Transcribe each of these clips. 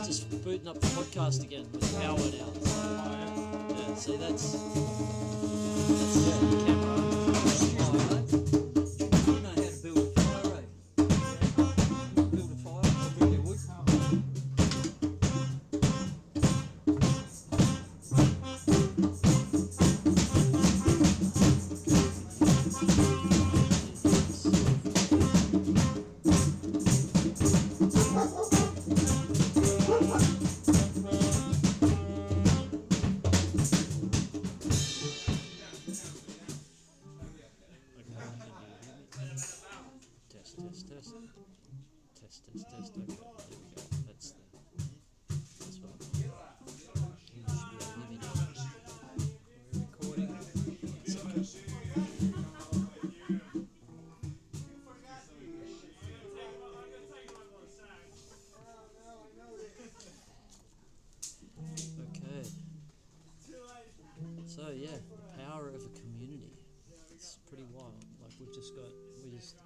Just booting up the podcast again with the power now. Yeah, see that's the camera. You know how to build a fire, right? Build a fire, I'll bring you wood. Test. Okay, there we go. That's what you should be living in. We're recording. Okay. So yeah, the power of a community. It's pretty wild. Like we just the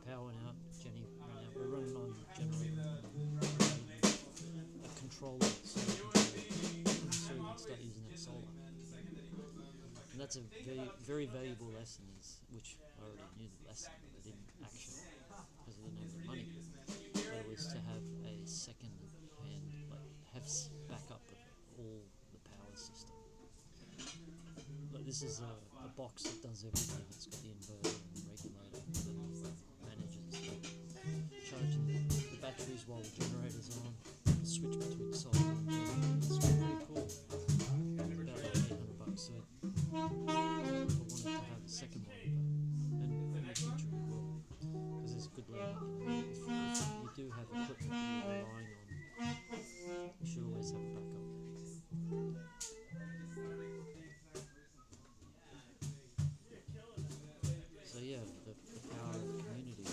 power went out, Jenny ran out. We're running on generator, a controller, solar controller, so we can start using that solar. And that's a very, very valuable lesson, which I already knew the lesson, but I didn't action because I didn't have the money. But it was to have a second hand, have backup of all the power system. Like this is a box that does everything. It's got the inverter and the regulator that manages charging the batteries while the generator's on, switch between solar and generator. It's pretty cool. About like $800. So I wanted to have a second one, and in the future we will, because there's a good layout. If you do have equipment that you're relying on, you should always have a backup. So yeah, the power of the community.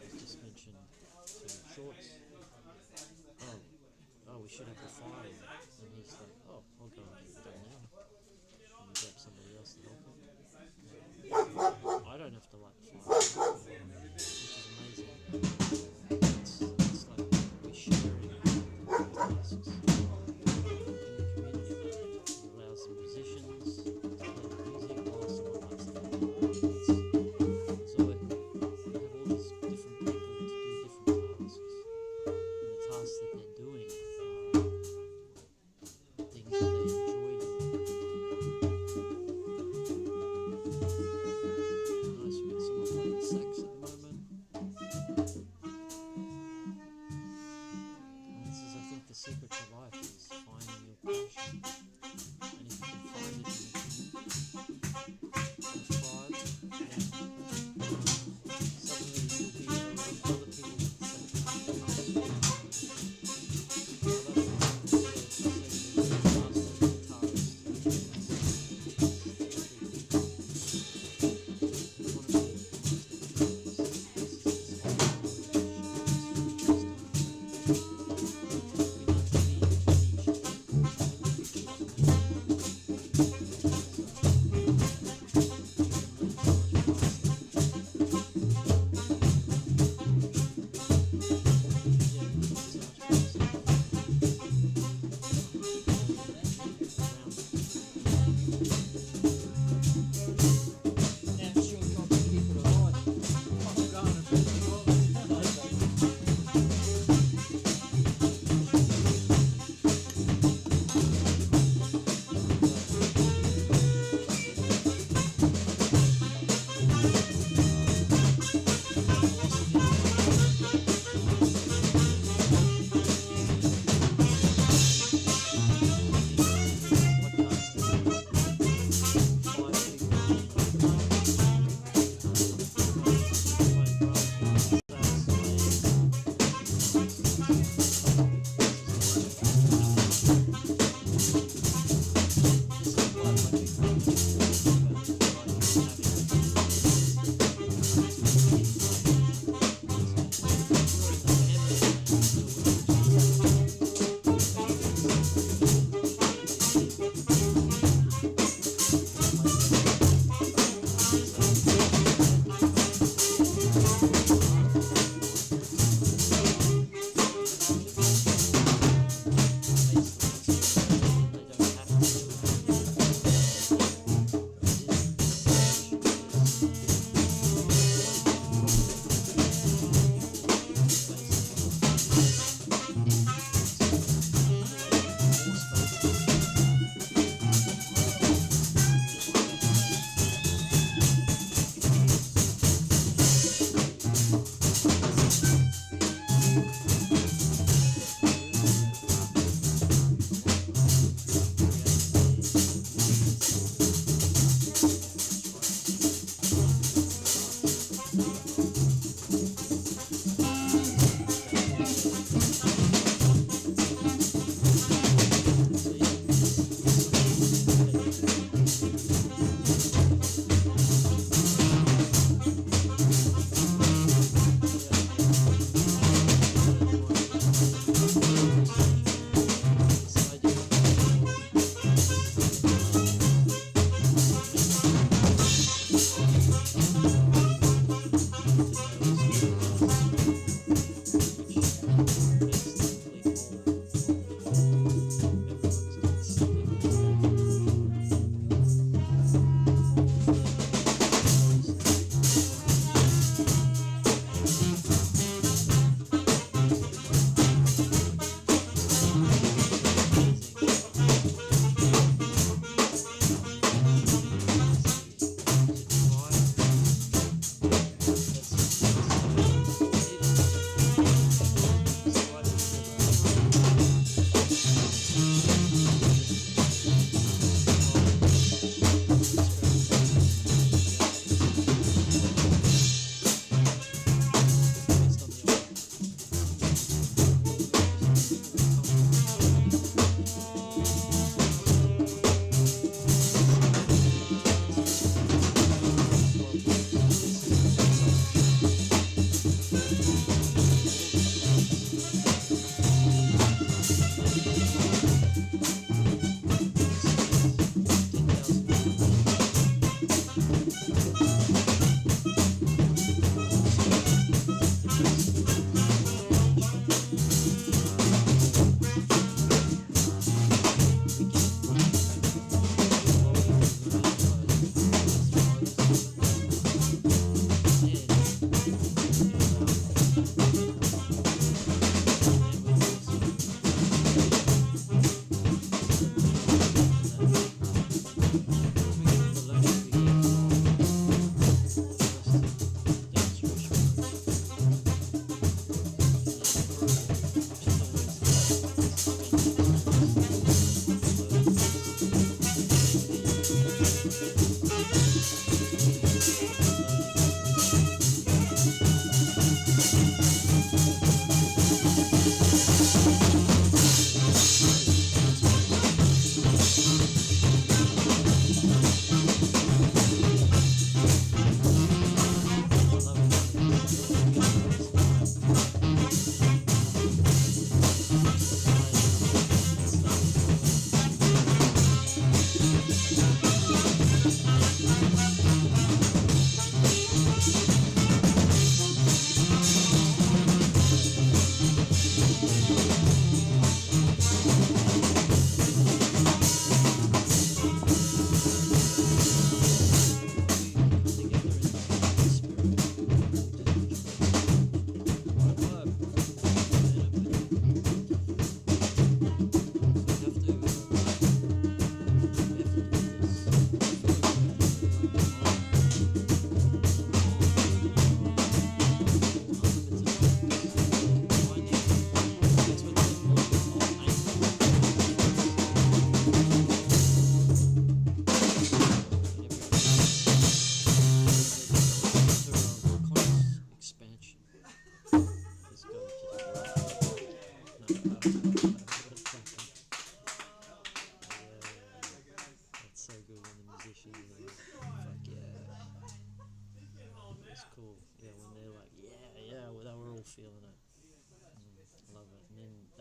We just mentioned to Shorts, we should have the fire, and he's like, I'll go and get it done now. And you grab somebody else to help him. I don't have to light the fire, which is amazing. It's like we're sharing tasks in the community. It allows the musicians to play the music while someone lights the fire. So we have all these different people to do different tasks. And the tasks that they're doing are things that they enjoy doing. Nice, we got someone playing sax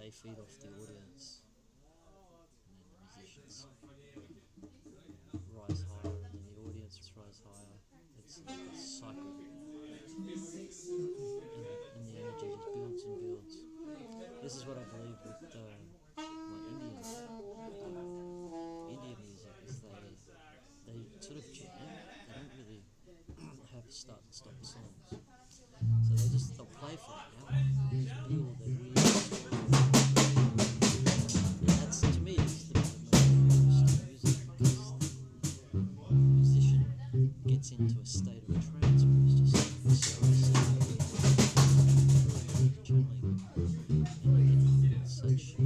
they feed off the audience, and then the musicians rise higher, and then the audience rise higher. It's like a cycle, and the energy just builds and builds. This is what I believe with Indian music is they sort of jam. They don't really have start and stop songs. So they'll play for an hour. They just build, they weave stories. And that's, to me, is the most music, because the musician gets into a state of trance where he's just channeling, and you get such a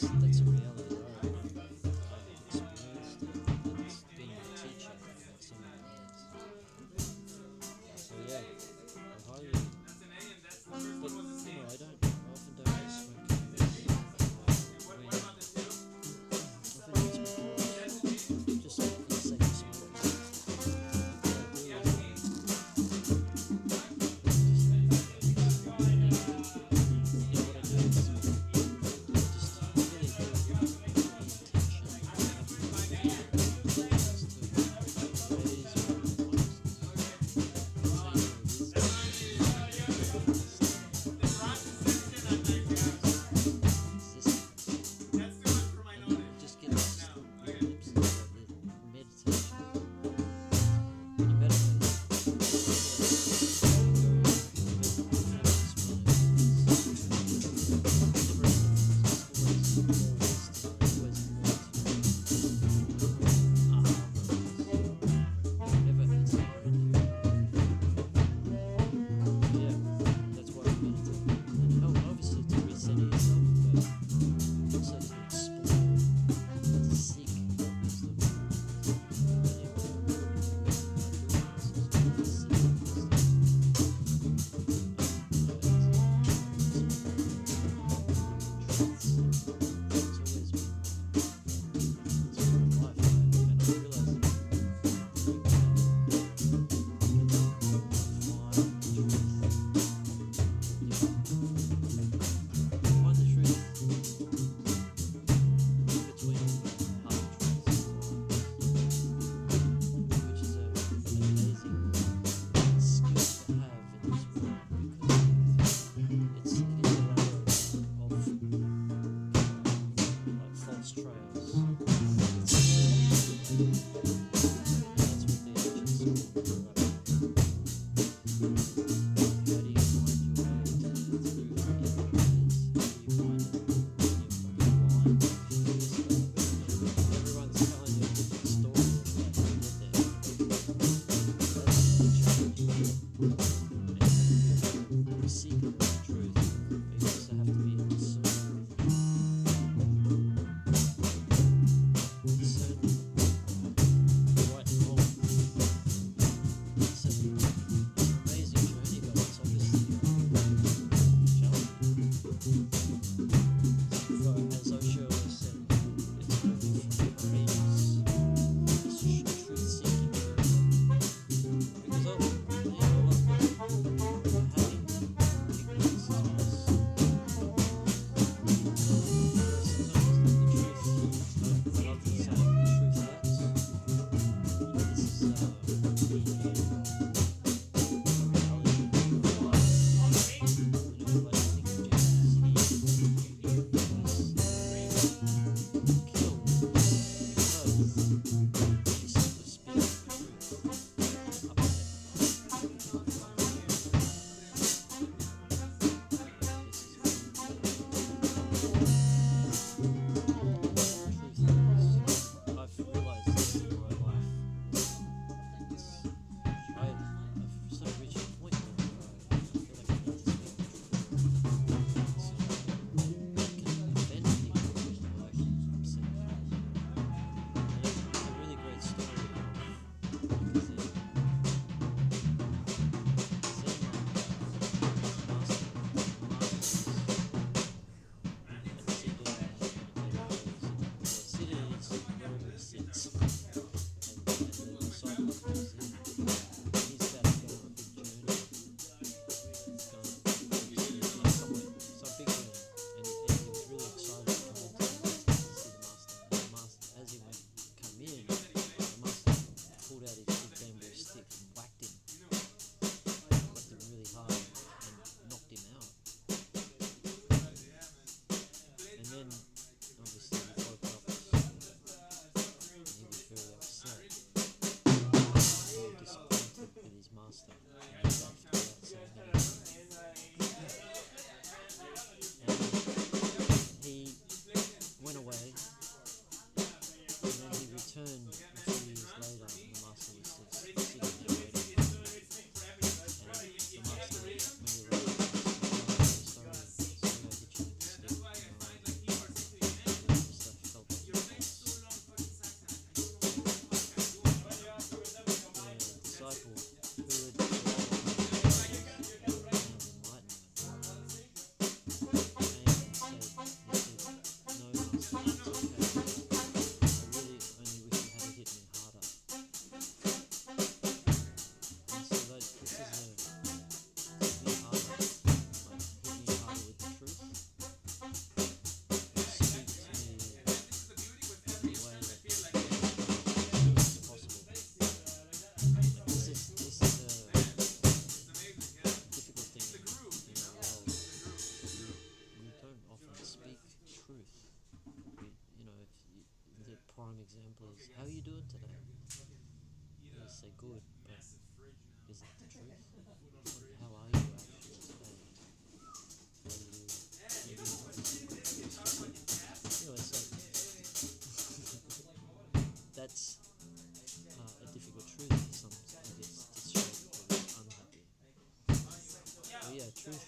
that's a reality. I've experienced it. It's being a teacher for so many years. So yeah, I highly. But I often don't smoke cannabis. When nothing makes me feel just like for the sake of smoking. What I do is what I do is just really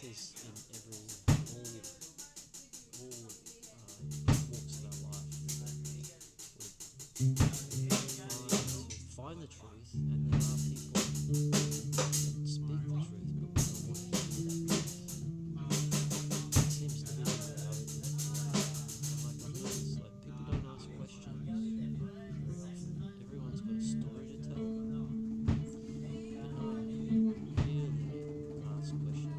is in all walks of our life. That we're trying to find the truth, and there are people that speak the truth, but we don't want to hear that truth. It seems to be the reality. And like I've noticed, like people don't ask questions very often. Everyone's got a story to tell, but no one really asks questions.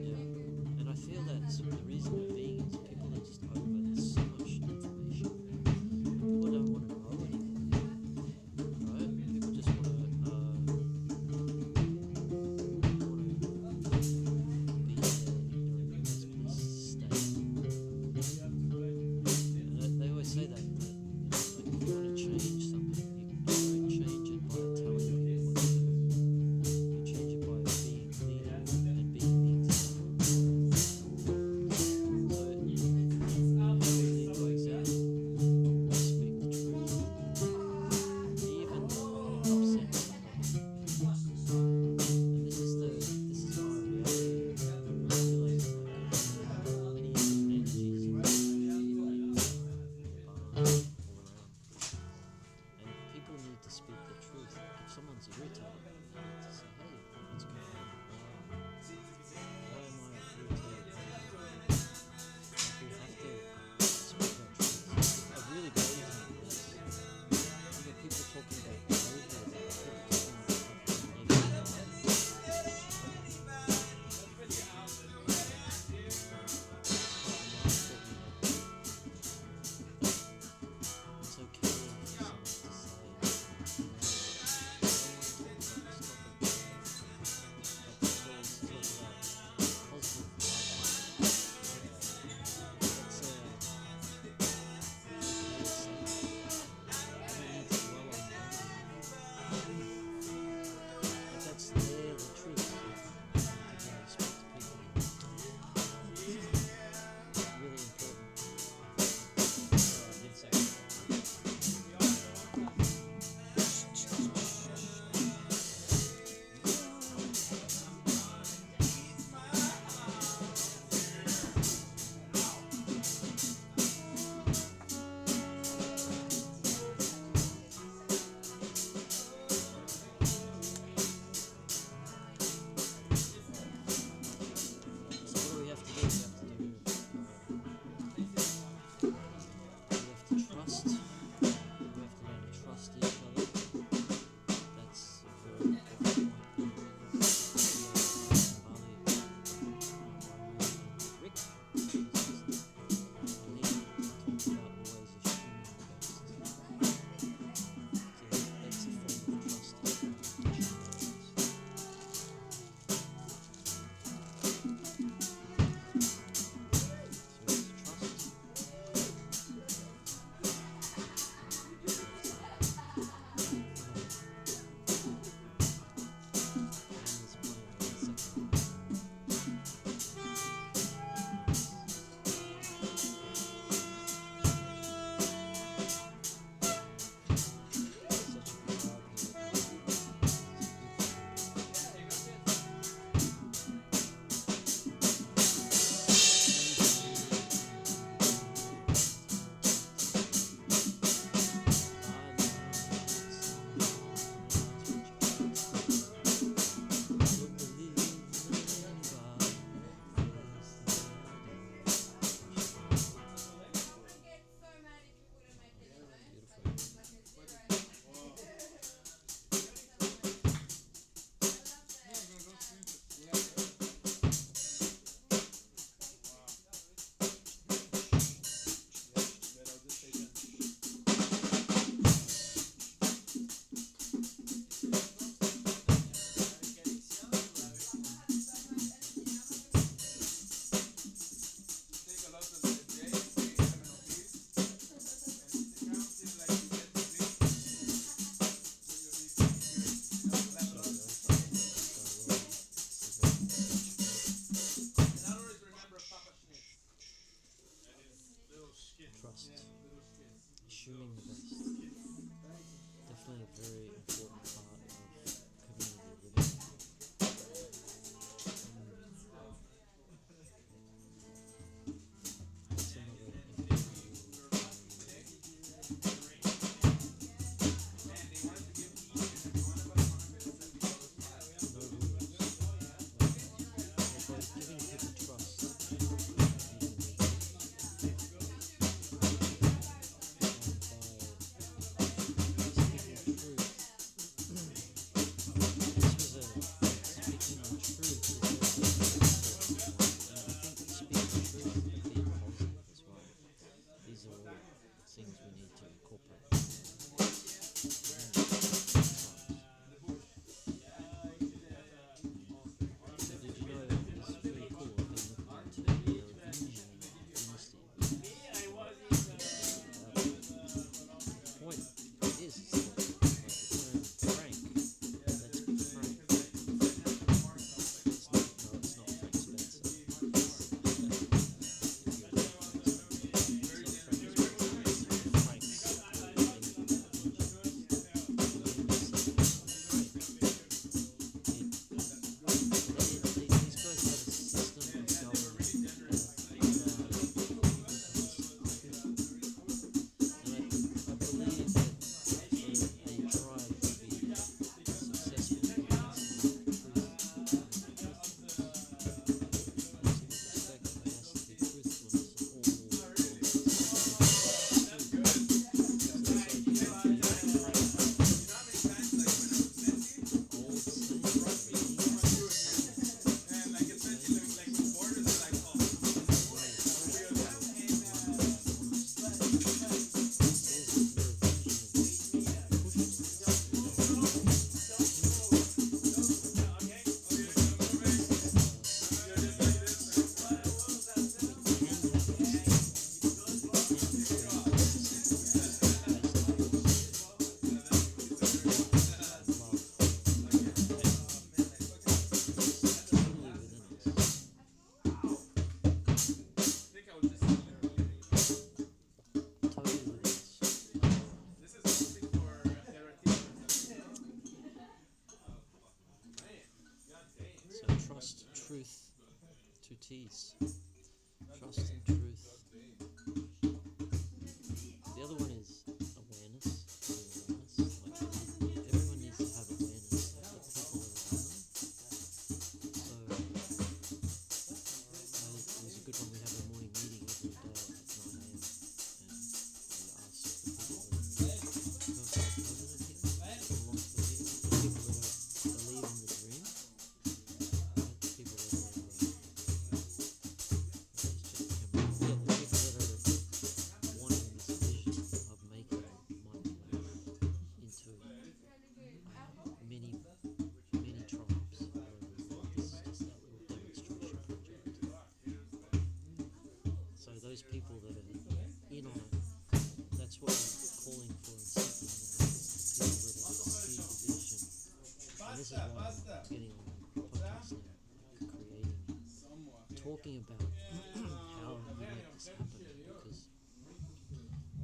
Yeah, and I feel that's the reason we're vegans. People are just truth, two T's. Trust and truth. The other one is awareness. Like everyone needs to have awareness of the people around them. So it was a good one. We have a morning meeting every day at 9 a.m. and we ask the people that are permanent here, that belong to the here, the people that believe in the dream, right? The people that are the people that are wanting this vision of making mindful into many tribes around the world. This is just that little demonstration project. So those people that are in on it, that's what we're calling for and seeking now, is the people that see the vision. And this is why I'm getting on the podcast now, creating, talking about how we make this happen, because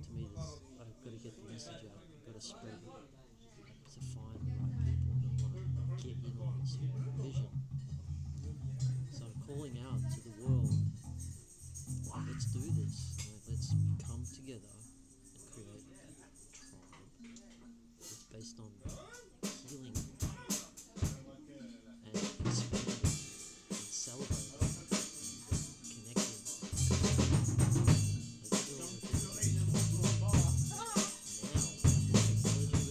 to me I've got to get the message out, I've got to spread it to find the right people that want to get in on this vision. So I'm calling out to the world, let's do this, like, let's come together and create a tribe that's based on healing and expanding and celebrating and connecting. Let's do all the things that we talked about now with the technology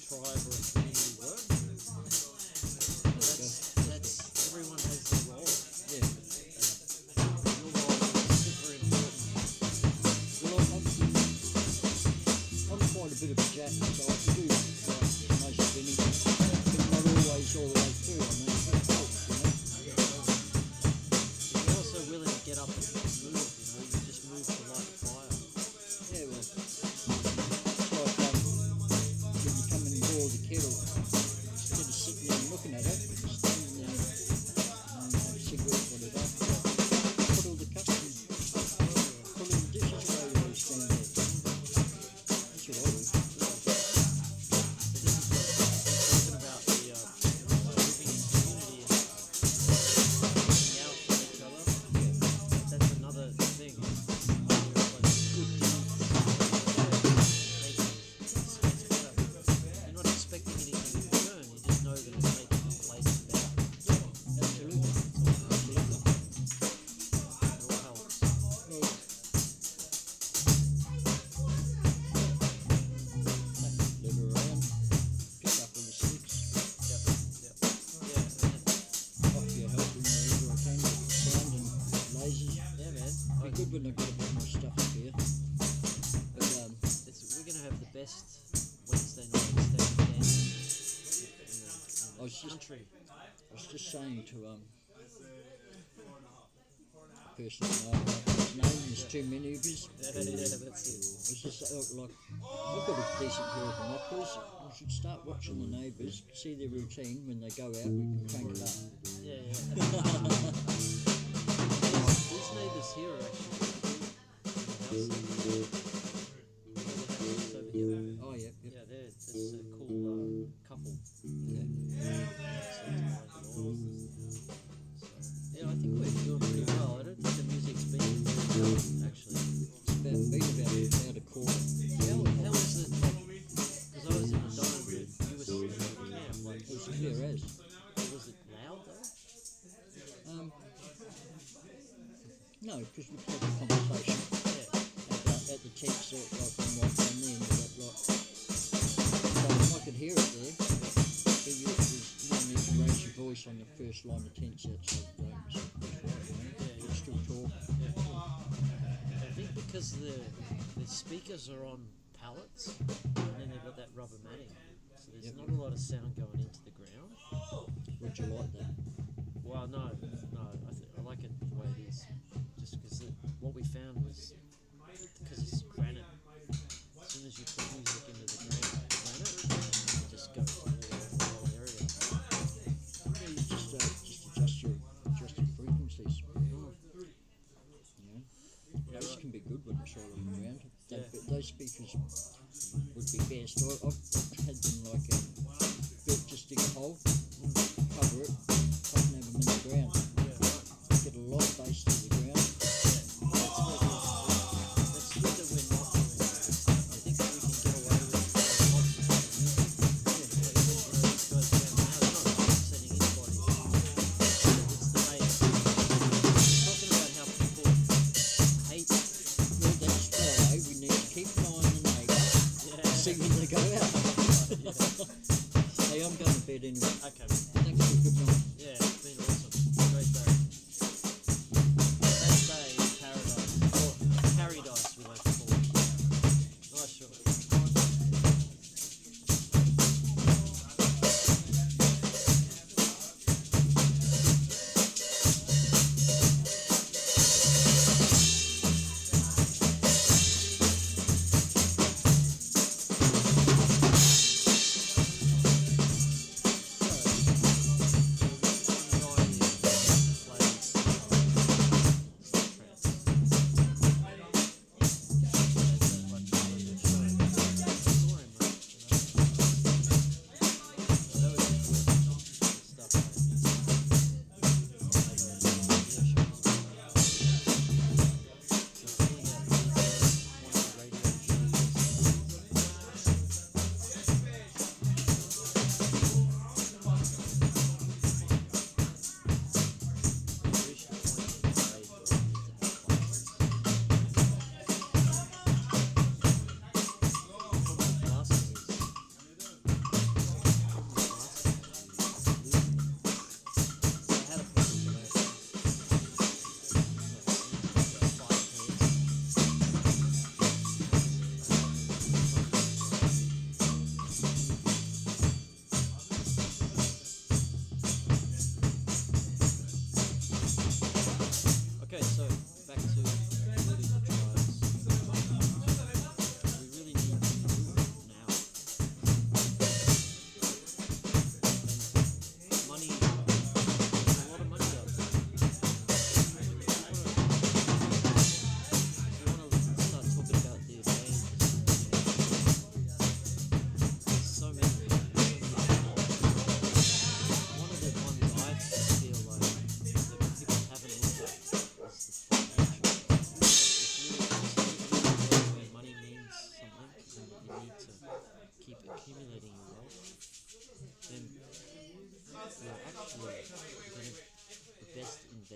tribe or a community work. That's everyone has their role. Yeah. And your role is super important. Well, I'm quite a bit of a jack, so I can do like most of anything, but not always all the way through. I mean, it helps, you know. You're also willing to get up and move, you just move to light the fire. Yeah, well, it's like when you come and boil the kettle, instead of sitting there and looking at it, standing there and have a cigarette, whatever, put all the cups in, put all the dishes away while you stand there. That's what I do. Talking about the living in community and looking out for each other. That's another thing. Good deeds make it better. You're not expecting anything in return. You just know that it makes the place better. Absolutely. It all helps. Well, live around, pick up all the sticks, Yep. Yeah. off your help whenever I can, sound and lasers. Yeah, man. Be good when I get a bit more stuff up here. But We're going to have the best Wednesday night stand dancing I was in the country. just saying to a person his name is too many of his. Yeah, that's it. It's just like I've got a decent pair of binoculars. You should start watching the neighbours, see their routine when they go out. We can crank it up. Yeah. These neighbours here are actually cool. Over here. Oh yeah, Yeah, that's a cool couple. yeah. Yeah, I think we're doing pretty well. I don't think the music's been actually. It's about a quarter. How was it? Because I was in the dining room, you were sitting in the camp. Like, It was clear as. was it loud though? No, because we had a conversation Yeah. at the text like from right down there, so I could hear it there. But you no need to raise your voice on the first line of tents outside the door. So that's right, you know. Yeah, You still talk. Yeah. I think because the speakers are on pallets, and then they've got that rubber matting, so there's not a lot of sound going into the ground. Would you like that? Well, no, I like it the way it is. Just because what we found was because it's granite. As soon as you put music into the granite, it just goes all over the whole area. Yeah, you just adjust your frequencies. You know, those can be good when it's all on the ground. Yeah. But those speakers would be best. I've had them like built, just dig a hole, cover it, and have them in the ground. Get a lot of bass to the ground. That's good that we're not doing that. I think that we can get away with it. These guys down now, they're not upsetting anybody. It's the way talking about how people hate. Well, that's why we need to keep an eye on the neighbour. See when they go out. Hey, I'm going to bed anyway. Okay. Thanks for good night. Yeah, it's been awesome. Great day. Best day in paradise. Or paradise, we like to call it. Nice shot.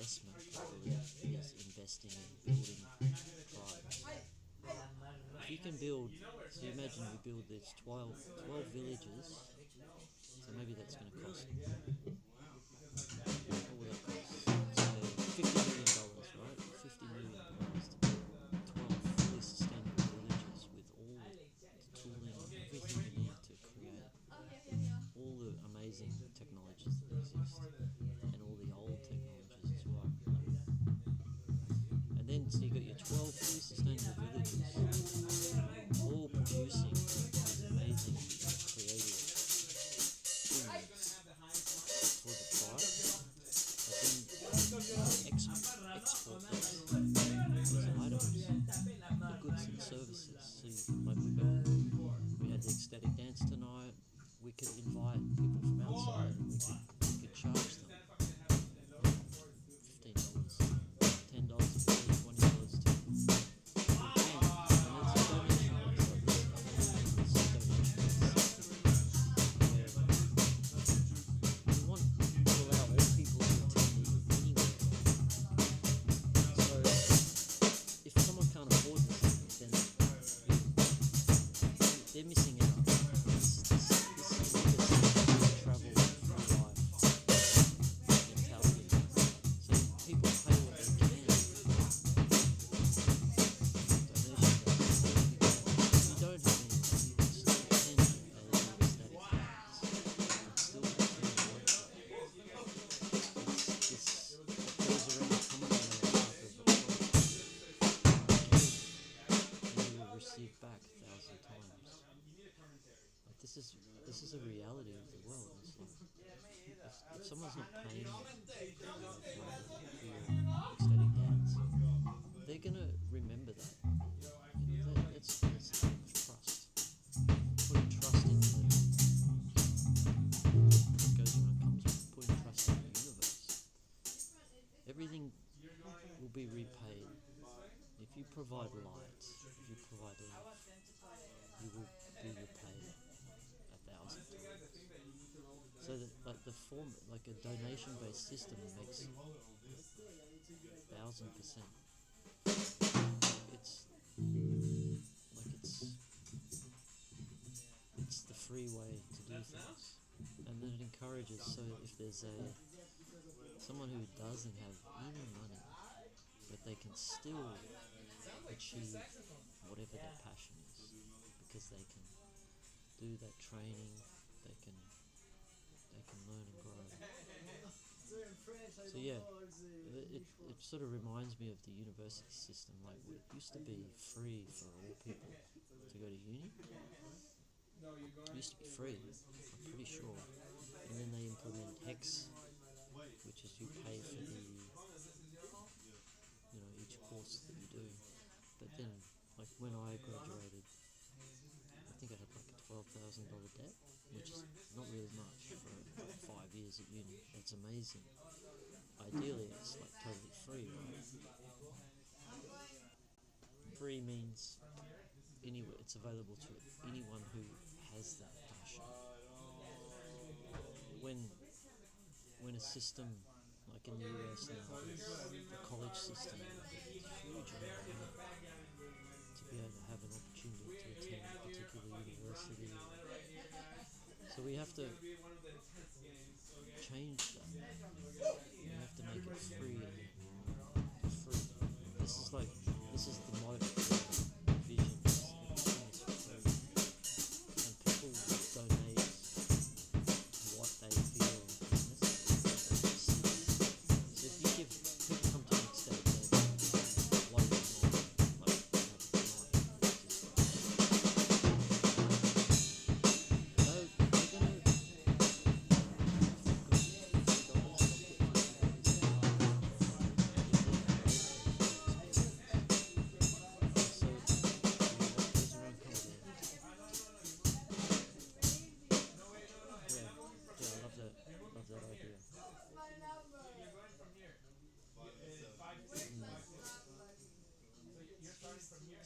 investment, I believe, is investing in building tribes. If you can build, so you imagine we build these 12 villages, so maybe that's going to cost, what will that cost? Say $50 million, right? $50 million to build 12 fully sustainable villages with all the tooling, everything you need to create all the amazing technologies that exist and all the old technologies as well. And then so you got your 12 fully sustainable villages all producing these amazing creative things for the tribe, but then export these items, the goods and services. So like we had the ecstatic dance tonight. We could invite people from outside and we could charge them $15, $10 $20 to they're missing out. This is travel through life mentality. So people pay what they can. Donation. If you don't have anything, you can still attend a static dance. You can still attend a workshop. It's what goes around comes around type of approach. Give and you will receive back 1,000 times. Like this is a reality of the world. It's like if someone's not paying you for your ecstatic dance, they're gonna remember that. You know, that's trust. Putting trust into what goes around comes around. Putting trust in the universe. Everything will be repaid. If you provide light, if you provide love, you will be repaid 1,000 times. So that like the form, like a donation-based system makes 1,000%. It's like it's the free way to do things, and then it encourages. So if there's someone who doesn't have any money, but they can still achieve whatever their passion is, because they can do that training, they can learn and grow. So yeah, it sort of reminds me of the university system. Like it used to be free for all people to go to uni. It used to be free, I'm pretty sure. And then they implemented HEX, which is you pay for each course that you do. But then, like when I graduated, I think I had like a $12,000 debt, which is not really much for 5 years at uni. That's amazing. Ideally, it's like totally free, right? Free means anywhere. It's available to anyone who has that passion. When a system like in the US now, the college system is huge around here, to be able to have an opportunity to attend a particular university. So we have to change that. We have to make it free. This is the motto, the vision. Everything is free, and people donate what they feel is necessary. So if you give people come to an ecstatic dance, what is not like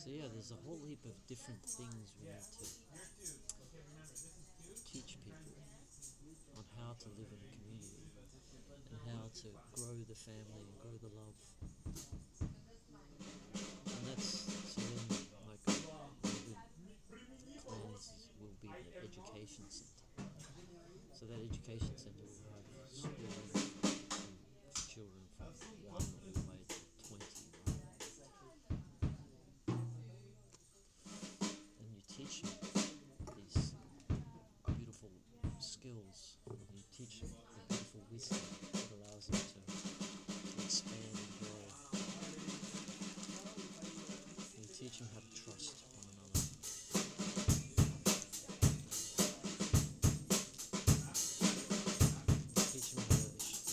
So yeah, there's a whole heap of different things we need to teach people on how to live in a community and how to grow the family and grow the love. And that's, so then, like, plans will be the education centre. So that education centre will have schooling for children from 1 all the way to 20. And you teach them these beautiful skills, and you teach them the beautiful wisdom that allows them to expand and grow. And you teach them how to trust one another. Teach them how to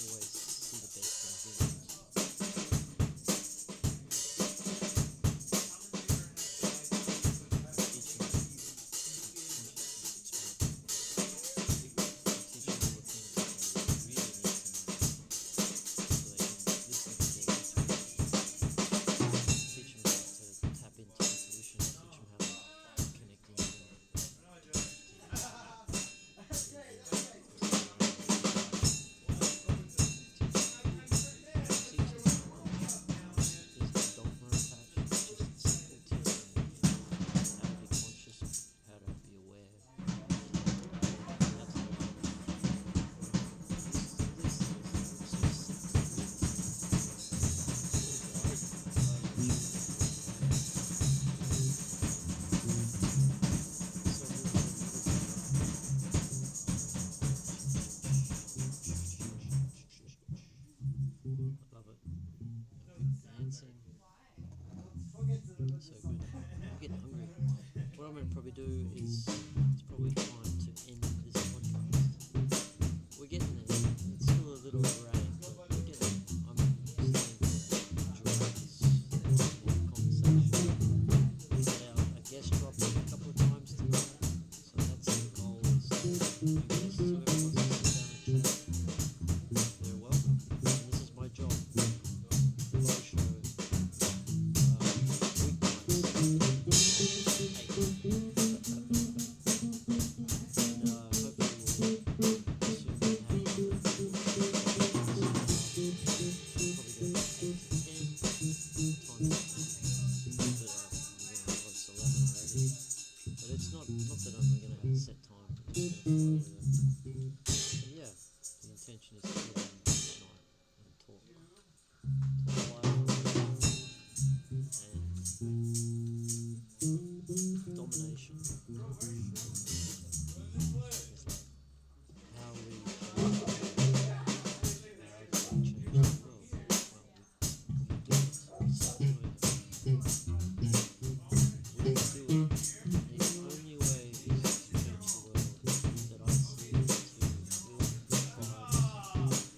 always see the best in humans. Teach them love it. Dancing. So good. I'm getting hungry. What I'm going to probably do is, it's probably time to end this podcast. We're getting there. It's still a little rain, but we're getting there. I'm starting to enjoy this conversation. We had a guest drop in a couple of times tonight, so that's the goal, is to new guests, whoever wants to sit down and chat. They're welcome. And this is my job. Boh Sho. But it's not that I'm going to have a set time, I'm just going to flow with it. And yeah, the intention is to go on tonight and talk live and domination. It's like how we change the world. Well, we do it. We start doing it. We do it. The only way is to change the world that I see is to build tribes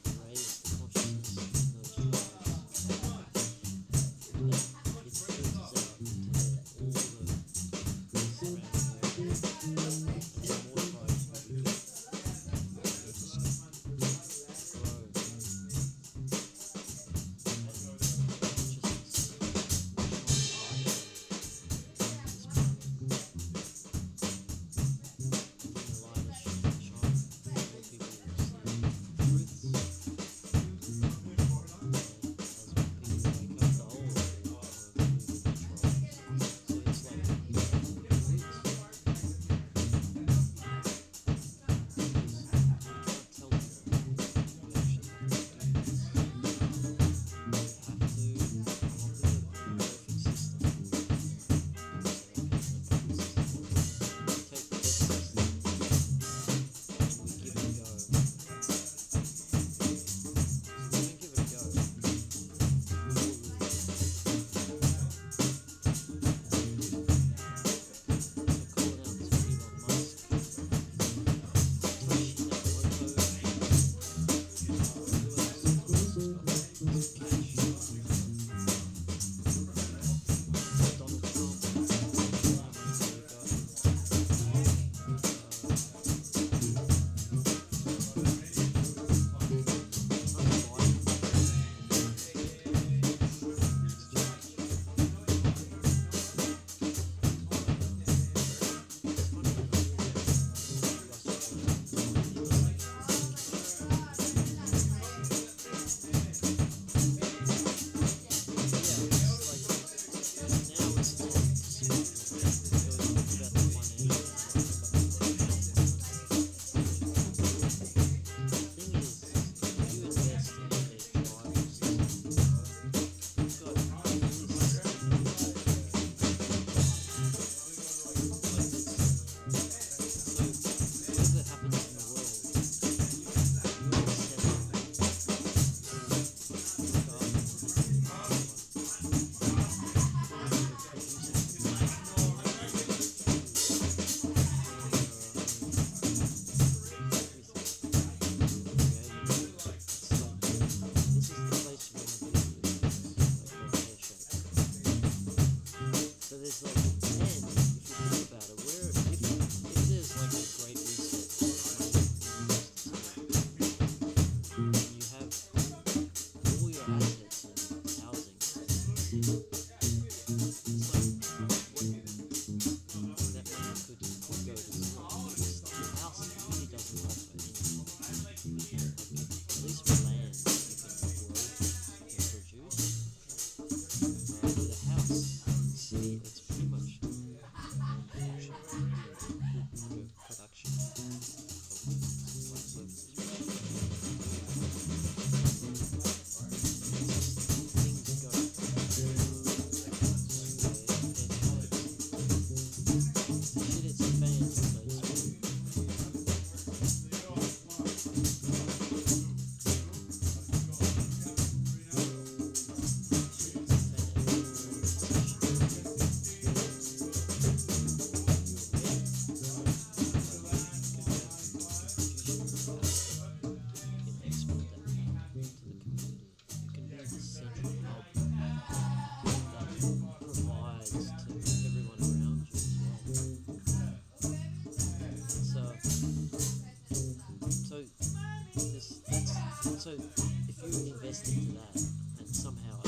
So if you invest into that and somehow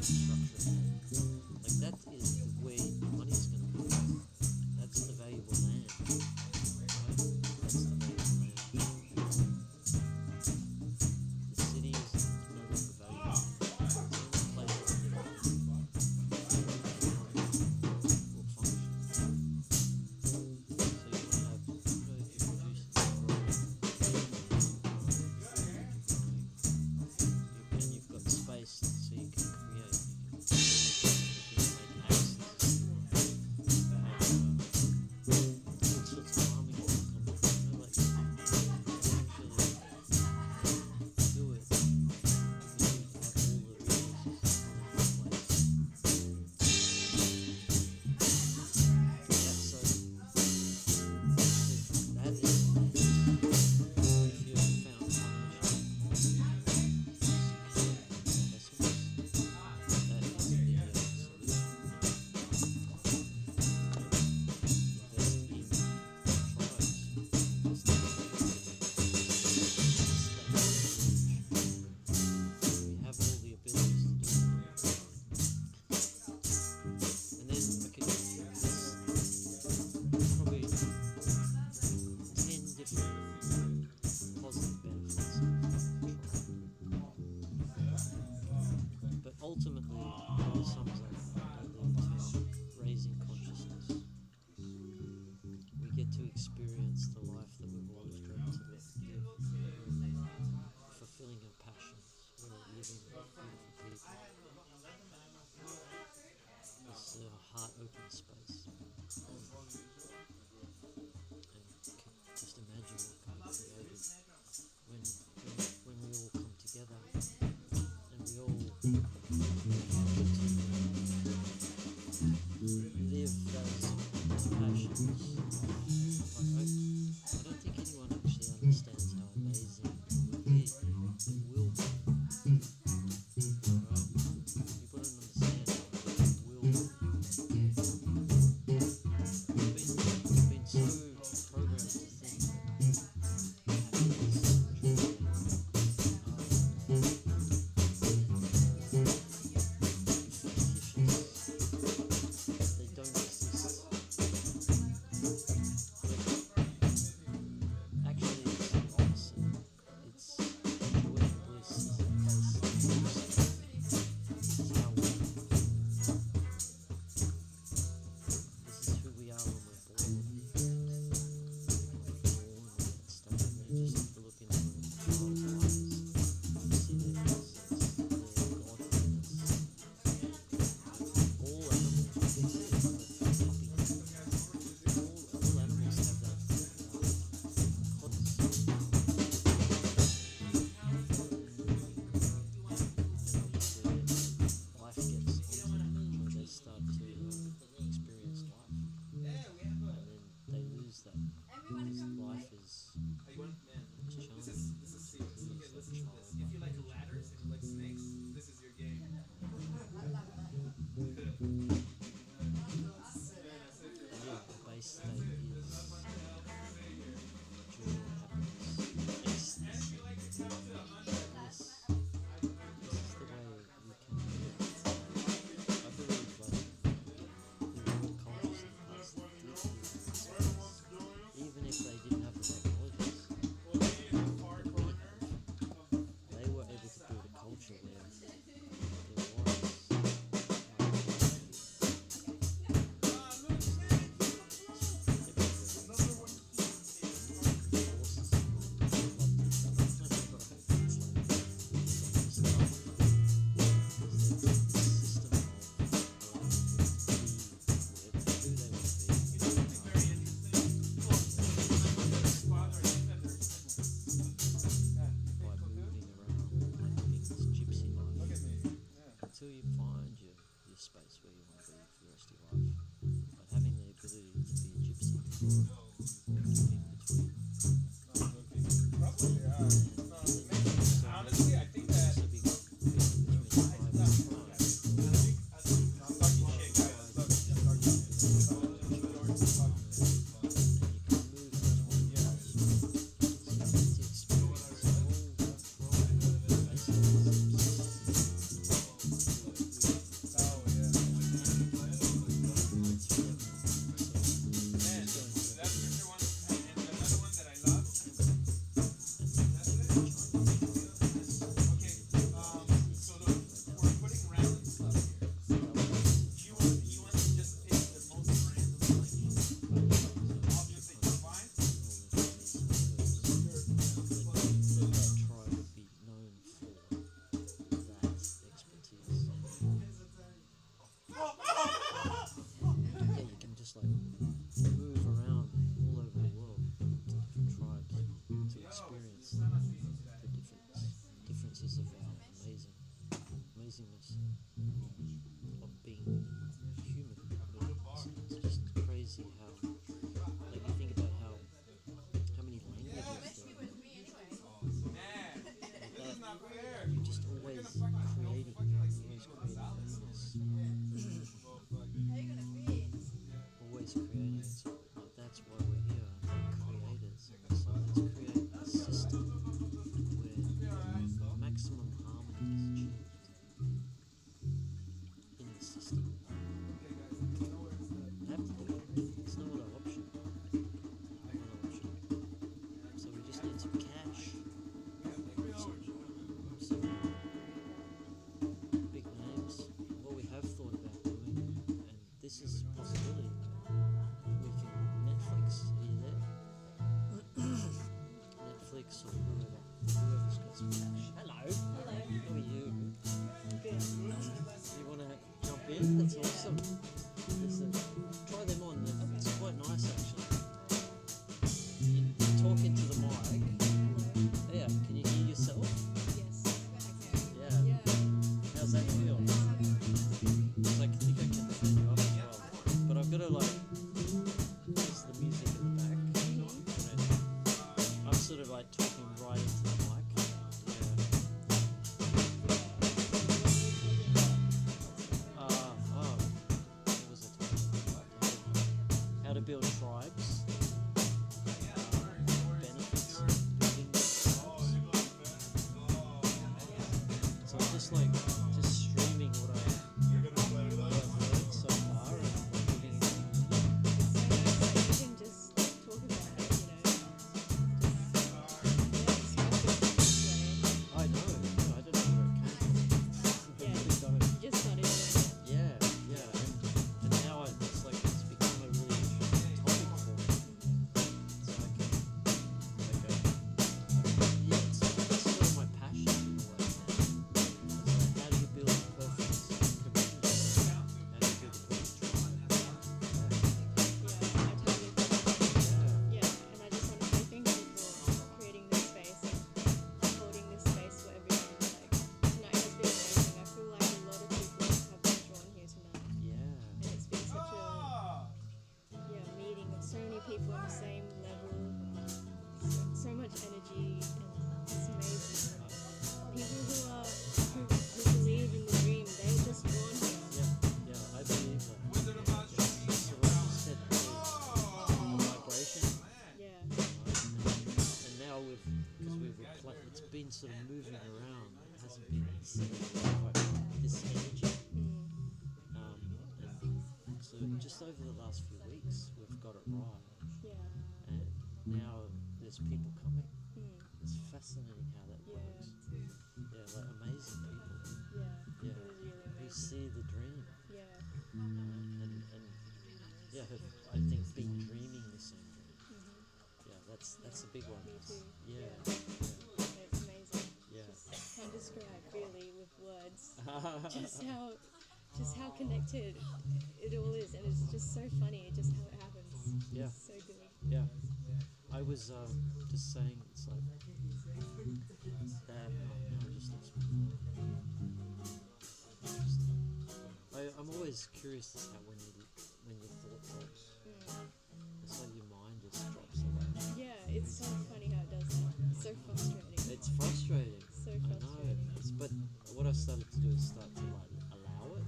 structure it, like that is where your money is going to be. That's the valuable land, right? That's the valuable land. The city is no longer valuable. It's the only place that will function. So you want to have, if you produce and you've got space so you can create, you can make axes, all sorts of farming can come up, like you can actually do it because you have all the resources in one place. Yeah, so that is, if you have found financial ultimately, it all sums up to raising consciousness. We get to experience the life that we've always dreamt to live. We're fulfilling our passions. We're living with beautiful people. This heart-open space. And just imagine what can be created when we all come together and we all live those passions. Like I don't think anyone actually understands how amazing it will be. It will be. Right? People don't understand how amazing it will be. We've been so programmed to think that happiness, joy, they don't exist. But actually, it's the opposite. It's joy and bliss is the place that exists. This is how we live. This is who we are when we're born. When we're born in that state, you just have to look into a child's eyes and see their innocence, their godliness. All animals, you can see it like a puppy. All animals have that conscious. And obviously, life gets onto them when they start to experience life. And then they lose that because life is challenging. They lose that childlike nature. Yeah, the base state is joy, happiness, ecstasy, bliss. This is the way we can live. I believe like the more conscious and past that did live in this space, even if they didn't have the technologies that we have, they were able to build a culture where there was until you find your space where you want to be for the rest of your life. But having the ability to be a gypsy in between. Honestly, I think that All because of our amazingness of being human. It's just crazy how, like, you think about how many languages there are. Like that, you're just always creating things. Always creating. So, like, that's why we're here, like creators. So let's create a system where maximum harmony is achieved in the system. Have to do it. It's not an option. Not an option. So we just need some cash. Some big names. What we have thought about doing, and this is a possibility. We can Netflix. Are you there? Netflix or whoever's got some cash. Hello. How are you? Good. You want to jump in? That's awesome. Try them on. It's quite nice actually. You talk into the mic. Yeah. Can you hear yourself? Yes, I can. Yeah. Yeah. How's that feel? Because I think I can turn you up as well. But I've got to like. There's the music in the back. I'm sort of like talking right into the mic. What was I talking about? How to build tribes. Benefits of building those tribes. So I'm just like, streaming what I've heard so far and like giving it. You can just talk about it, I know, I don't know where it came from. I really don't. just started doing it. Yeah, and now it's like it's become a really interesting topic for me. So I can, it's sort of my passion in a way. It's like, how do you build a perfect community? How do you build a perfect tribe? Yeah, I totally get it. Yeah, and I just want to say thank you for creating this space and holding this space for everyone. Like, tonight has been amazing. I feel like a lot of people have been drawn here tonight. Yeah. And it's been such a meeting of so many people on the same level, so much energy, and it's amazing. People who believe in the dream, they're just born here. Yeah, I believe that. So like you said, the vibration. Yeah, And now it's been sort of moving around. It hasn't been like this energy. And so just over the last few weeks, we've got it right. yeah, And now there's people coming. mm, It's fascinating how that yeah, works. Yeah, like amazing people yeah. Yeah. It was really who amazing. see the dream. Yeah, And yeah, have, I think been dreaming the same dream. Yeah, that's a big one. me too. Yeah. It's amazing. Yeah. Just can't describe really with words. Just how connected it all is, and it's just so funny just how it happens. Yeah. It's so good. Yeah. I was just saying, it's like that. Just lost my thought. I'm always curious as to how when your thought drops, it's like your mind just drops away. Yeah, it's so funny how it does that. It's so frustrating. It's frustrating. So I know. frustrating. But what I've started to do is start to like allow it.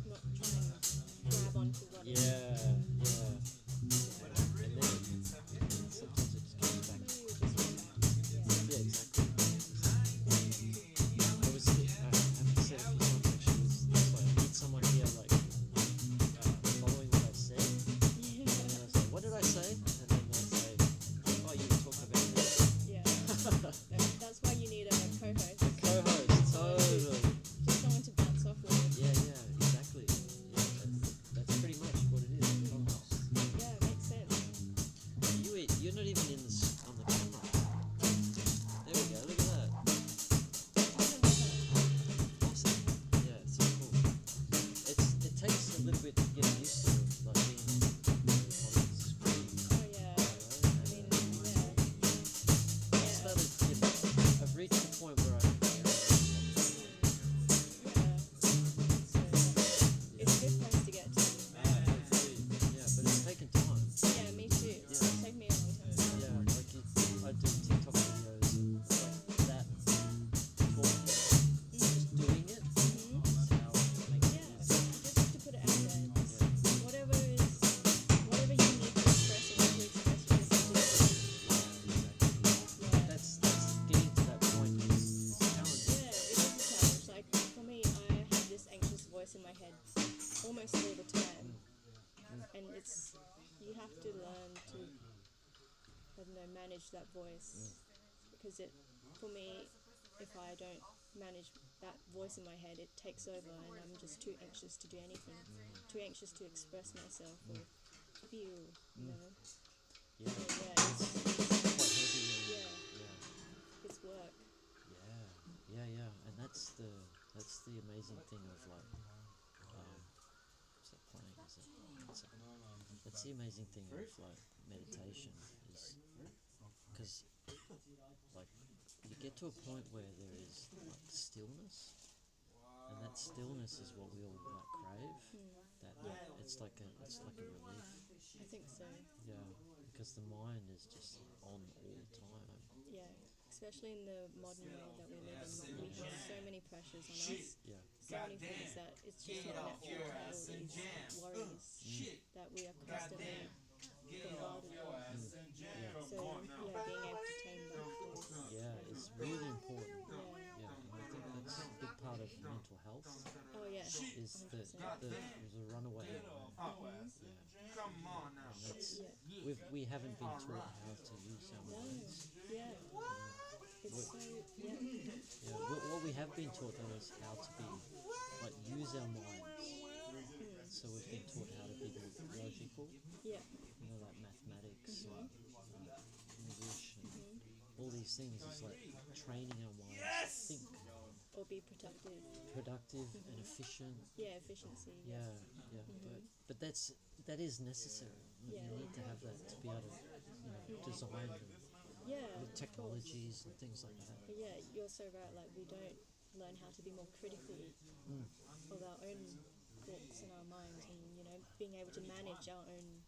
Not trying to grab onto what Yeah. And then sometimes it just comes back. maybe we just want that. Yeah, exactly. I have to say a few times actually, it's like I need someone here like following what I said. Yeah. And then I say, what did I say? And then I say, oh, you were talking and it's you have to learn to, I don't know, manage that voice, because it, for me, if I don't manage that voice in my head, it takes over, and I'm just too anxious to do anything, too anxious to express myself or feel, you know. Yeah. So, yeah, Quite heavy. yeah, Yeah. it's work. Yeah, and that's the amazing thing of like, is that playing? Is it? That's the amazing thing of like meditation is because like you get to a point where there is like stillness, and that stillness is what we all like crave. That it's like a relief. I think so. Yeah, because the mind is just on all the time. Yeah, especially in the modern world that we live in, we have so many pressures on us, Yeah. so many things that it's just not natural to have all these worries that we are constantly bombarded with. Yeah. So yeah, being able to tame that voice. Yeah, it's really important. Yeah. Yeah, and I think that's a big part of mental health Oh yeah. is the runaway. Come on now. And that's, Yeah. we haven't been taught how to use our No. minds. Yeah. It's so yeah. Yeah, what we have been taught though is how to be, like, use our minds. So we've been taught how to be logical, Yeah. you know, like mathematics, English, and all these things. Is like training our minds to think, Or be productive. productive and efficient. Yeah, efficiency. Yeah, but that is necessary. Yeah. You need to have that to be able to, design them Yeah. with technologies and things like that. But yeah, you're so right. Like we don't learn how to be more critical of our own thoughts in our minds, and being able to manage our own,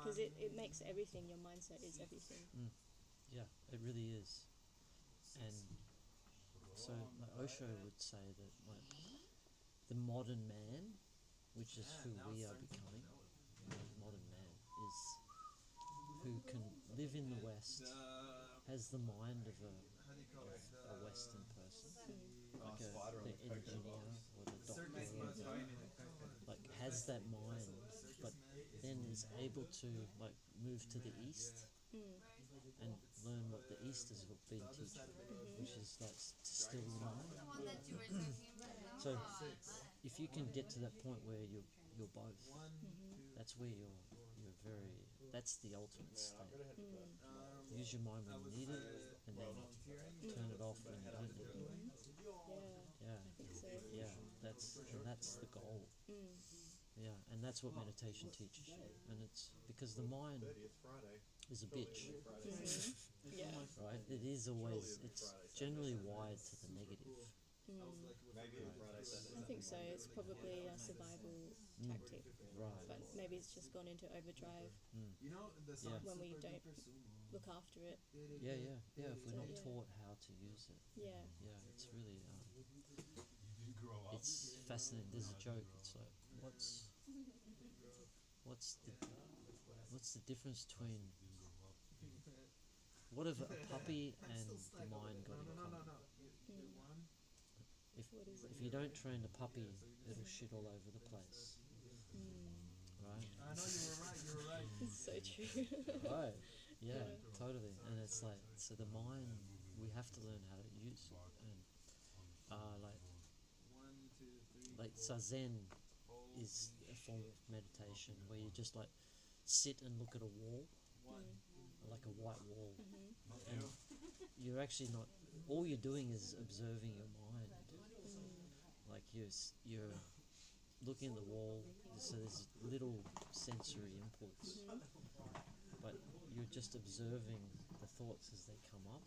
because it makes everything. Your mindset is everything. Yeah, it really is. And so like Osho would say that like the modern man, which is who we are becoming, the modern man is who can live in the West, has the mind of a Western person, like the engineer or the doctor, like has that mind, but then is able to like move to the East and learn what the East has been teaching, which is like to still the mind. So if you can get to that point where you're both, that's where you're very, that's the ultimate state. Use your mind when you need it, and then turn it off when you don't need it. Yeah. I think so. Yeah, that's the goal. Yeah, and that's what meditation teaches you. And it's because the mind is a bitch. Yeah. Right? It is always, it's generally wired to the negative. I think so. It's probably a survival tactic, Right. but maybe it's just gone into overdrive when we don't look after it. Yeah. If we're not Yeah. taught how to use it. Yeah. Yeah, it's really, it's fascinating. There's a joke. It's like, what's the difference between, what have a puppy and the mind got in common? What is it? If you don't train the puppy, it'll shit all over the place. Right? I know you were right. It's so true. Right. Yeah, totally. And it's like, so the mind, we have to learn how to use it. And like Zazen is a form of meditation where you just like sit and look at a wall, like a white wall, and you're actually not, all you're doing is observing your mind. Like you're looking at the wall, so there's little sensory inputs, but you're just observing the thoughts as they come up,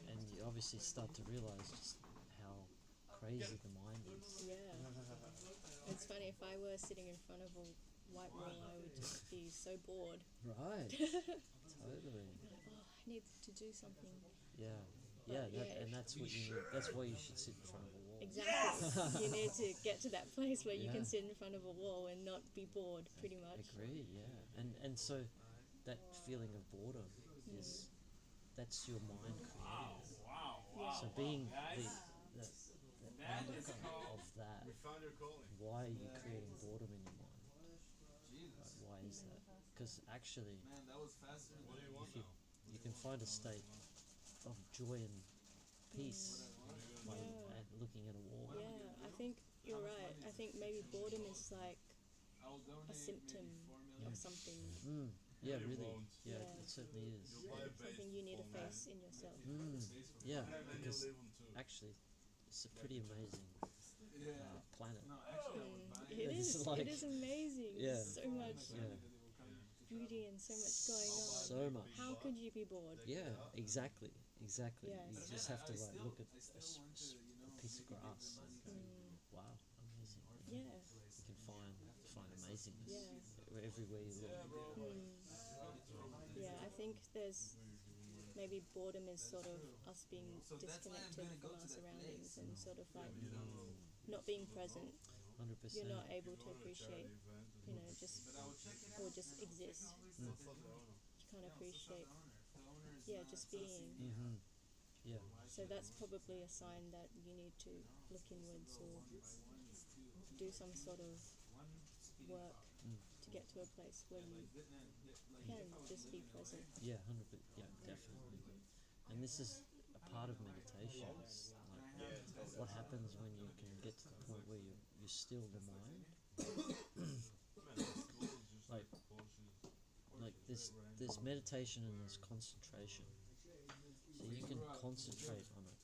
and you obviously start to realize just how crazy the mind is. Yeah. It's funny, if I were sitting in front of a white wall, I would just be so bored. Right. Totally. Oh, I need to do something. Yeah. And that's what you need. That's why you should sit in front of a wall. Exactly. You need to get to that place where you Yeah. can sit in front of a wall and not be bored, pretty much. Agree. Yeah. And so that feeling of boredom is, that's your mind creating it. Yeah. So being the undercurrent of that, why are you creating boredom in your mind? Why is that? Because actually, Man, that was faster than if you can find a state of joy and peace by looking at a wall. Yeah, I think you're right. I think maybe boredom is like I will donate a symptom maybe 4 million. of something. Yeah, really. Yeah, Yeah. it certainly is. Something you need to face in yourself. Yeah, because actually, it's a pretty amazing planet. No, actually, I would buy It It's is. like- It is amazing. Yeah. So much Yeah, beauty and so much going on. so much. How could you be bored? Yeah, exactly. Yes. You just have to like look at I still want to, you know, a piece of grass and go, wow, amazing. Yeah. You can find amazingness Yeah. everywhere you look. Yeah, I think there's maybe boredom is sort of us being disconnected from our surroundings and sort of like not being present. 100%. You're not able to appreciate, you know, just or just exist. You can't appreciate, just being. Yeah, So that's probably a sign that you need to look inwards or do some sort of work to get to a place where you can just be present. yeah, 100%. Yeah, definitely. And this is a part of meditation. It's like what happens when you can get to the point where you still the mind. like there's meditation and there's concentration. So you can concentrate on an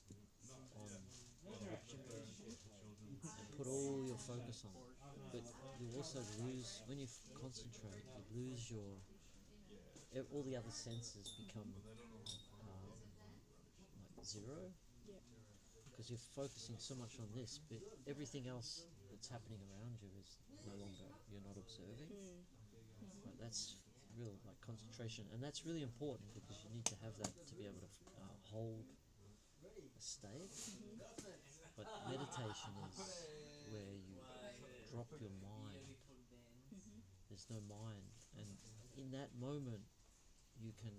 object and put all your focus on it. But you also lose, when you concentrate, you lose all the other senses become like zero. Yeah. Because you're focusing so much on this, but everything else that's happening around you is no longer, you're not observing. Like that's real like concentration, and that's really important because you need to have that to be able to hold a state. But meditation is where you drop your mind. There's no mind, and in that moment, you can,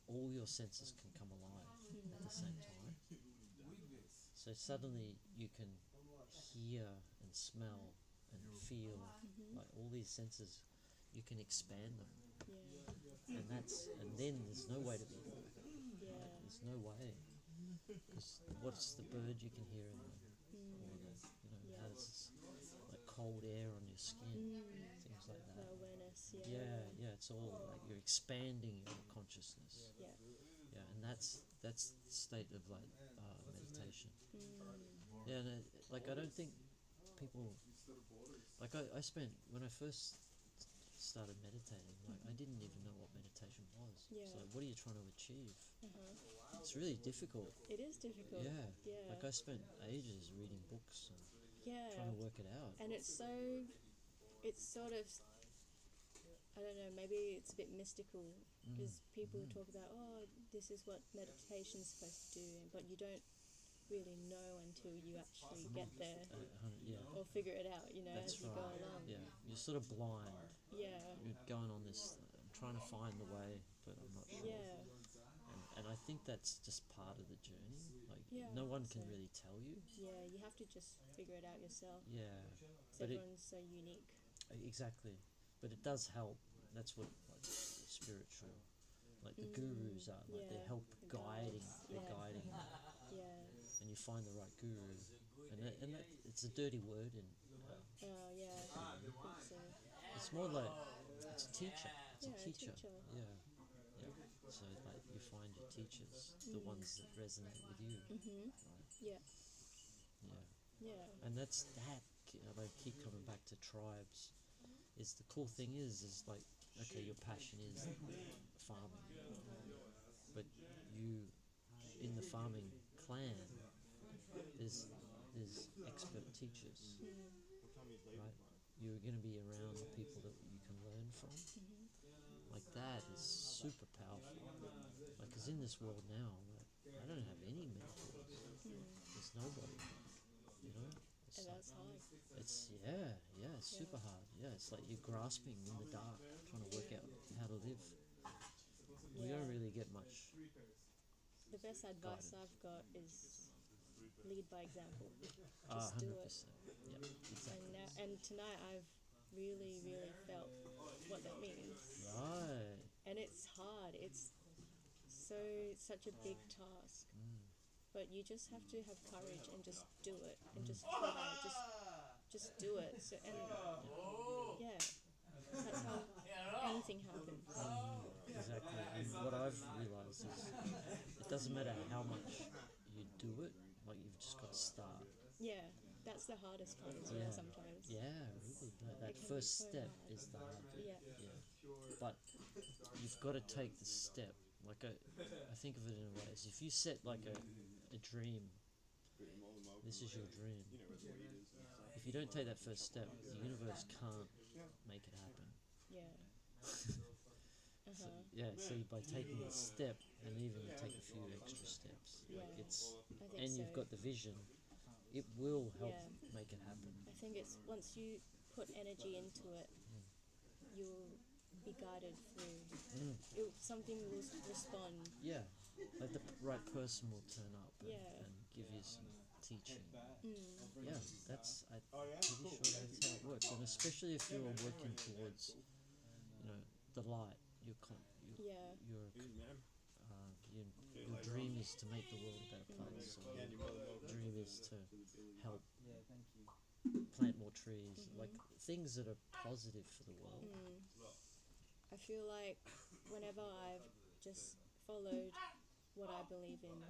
all your senses can come alive at the same time. So suddenly you can hear and smell and feel, like all these senses, you can expand them, Yeah. and then there's no way to be bored. Yeah. There's no way, because what's the bird you can hear in the, or the, how does this, like cold air on your skin, things like The that. awareness. Yeah, it's all like you're expanding your consciousness. Yeah. Yeah, and that's the state of like meditation. Yeah, and like I don't think people, like I spent, when I first started meditating, like I didn't even know what meditation was. Yeah. So what are you trying to achieve? Uh-huh. It's really difficult. It is difficult. Yeah. Yeah. Like I spent ages reading books and Yeah. trying to work it out. And it's sort of, I don't know, maybe it's a bit mystical because people talk about, oh, this is what meditation's supposed to do, but you don't really know until you actually get there Yeah. or figure it out, you know, That's as you right. go along. Yeah, you're sort of blind. Yeah. You're going on this, I'm trying to find the way, but I'm not sure. Yeah. And I think that's just part of the journey. Like Yeah, no I one think can so. really tell you. Yeah, you have to just figure it out yourself. Yeah, 'Cause but it, everyone's so unique. exactly. But it does help. That's what like spiritual, like the gurus are. Like they Yeah, help the guiding. guides, They're yeah. guiding, Yeah. and you find the right guru. And that it's a dirty word, and Oh, yeah. I think so. it's more like it's a teacher. It's Yeah, a a teacher. teacher. Yeah. So like you find your teachers, the ones that resonate with you. Right? Yeah. Yeah. Yeah. And that's that. I keep coming back to tribes. Is the cool thing is like, okay, your passion is farming, but you, in the farming clan, there's expert teachers, right? You're going to be around people that you can learn from. Like that is super powerful. Like, 'cause in this world now, I don't have any mentors. There's nobody. You know. It's And like, that's hard. it's it's super hard. Yeah, it's like you're grasping in the dark, trying to work out how to live. You don't really get much. The best advice I've got is lead by example. Just do it. 100%. Yeah, exactly. And tonight I've really, really felt what that means. Right. And it's hard. It's such a big task. But you just have to have courage and just do it and just try, just do it. So and yeah, that's how anything happens. Exactly. And what I've realised is it doesn't matter how much you do it, like you've just got to start. Yeah, that's the hardest part as well sometimes. Yeah, really. That It can be first so step hard. is the hard bit. Yeah. But you've got to take the step. Like I think of it in a way as if you set like a dream. This is your dream. If you don't take that first step, the universe can't make it happen. Yeah. So, so by taking the step, and even you take a few extra steps, like Yeah. it's, I think and you've so. got the vision, it will help Yeah. make it happen. I think it's once you put energy into it, you'll be guided through. Something will respond. Yeah, like the right person will turn up and, Yeah. and give you some teaching. Yeah, I'm pretty sure that's how it works, and especially if you're working towards, the light. Your Yeah. your dream is to make the world a better place. Or your dream is to help plant more trees, like things that are positive for the world. I feel like whenever I've just followed what I believe in,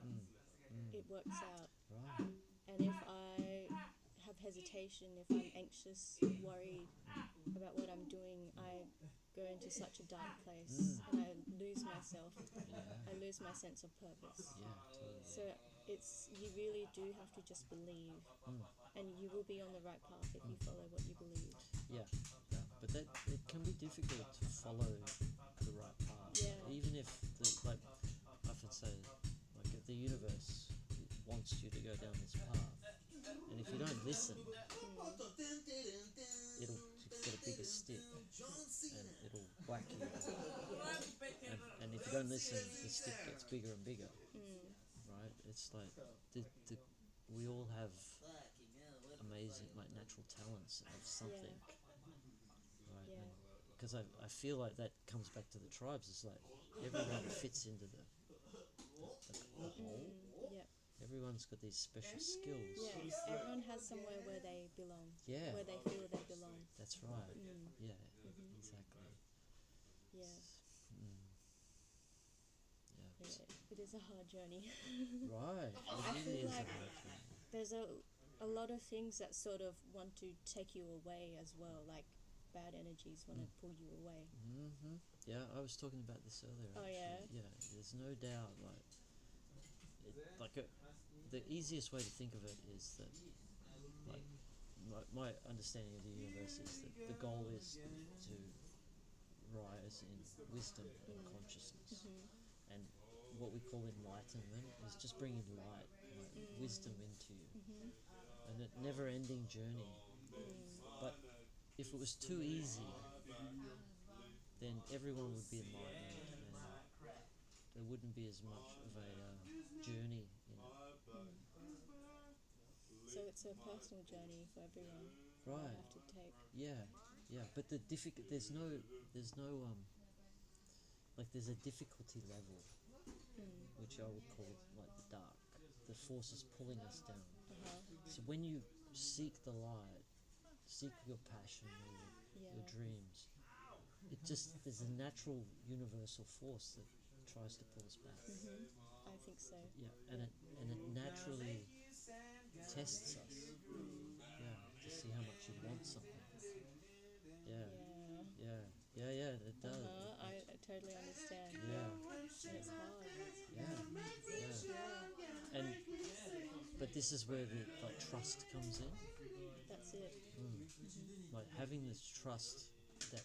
it works out. Right. And if I have hesitation, if I'm anxious, worried about what I'm doing, I go into such a dark place and I lose myself. I lose my sense of purpose. Yeah, totally. So you really do have to just believe, and you will be on the right path if you follow what you believe. Yeah, but it can be difficult to follow the right path. Yeah. Even if I often say, like if the universe wants you to go down this path, and if you don't listen, it'll get a bigger stick and it'll whack you. And if you don't listen, the stick gets bigger and bigger. Right? It's like we all have amazing natural talents of something. Right? Yeah. Because I feel like that comes back to the tribes. It's like everyone fits into the hole. Yeah. Everyone's got these special skills. Yeah. Everyone has somewhere where they belong. Yeah. Where they feel they belong. That's right. Yeah, exactly. Yeah. Yeah. It is a hard journey. Right. I It really feel is like a hard journey. there's a lot of things that sort of want to take you away as well, like bad energies want to pull you away. Yeah, I was talking about this earlier. Oh, actually. yeah? Yeah, there's no doubt. The easiest way to think of it is that, my understanding of the universe is that the goal is to rise in wisdom and consciousness, and what we call enlightenment is just bringing light, wisdom into you, and a never-ending journey. But if it was too easy, then everyone would be enlightened, and there wouldn't be as much of a journey in it. So it's a personal journey for everyone. Right. You have to take. Yeah. But there's no there's a difficulty level, which I would call like the dark. The force is pulling us down. So when you seek the light, seek your passion, your dreams, there's a natural universal force that tries to pull us back. I think so. Yeah, and it naturally tests us. To see how much you want something. Yeah, it does. I totally understand. Yeah. And it's hard. Yeah. But this is where the trust comes in. That's it. Like having this trust that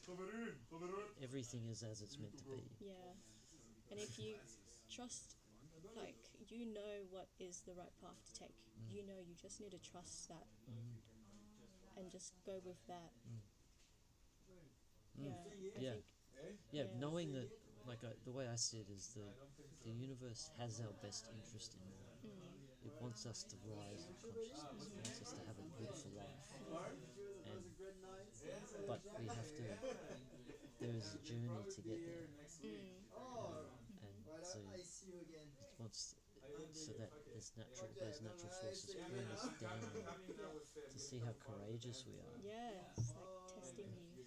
everything is as it's meant to be. Yeah. And if you trust, you know what is the right path to take. You just need to trust that and just go with that. I think, knowing that, the way I see it is the universe has our best interest in mind. It wants us to rise in consciousness. It wants us to have a beautiful life. And but we have to. There is a journey to get there, and so once so that those natural forces bring us down to see how courageous we are. Yeah, it's like testing you.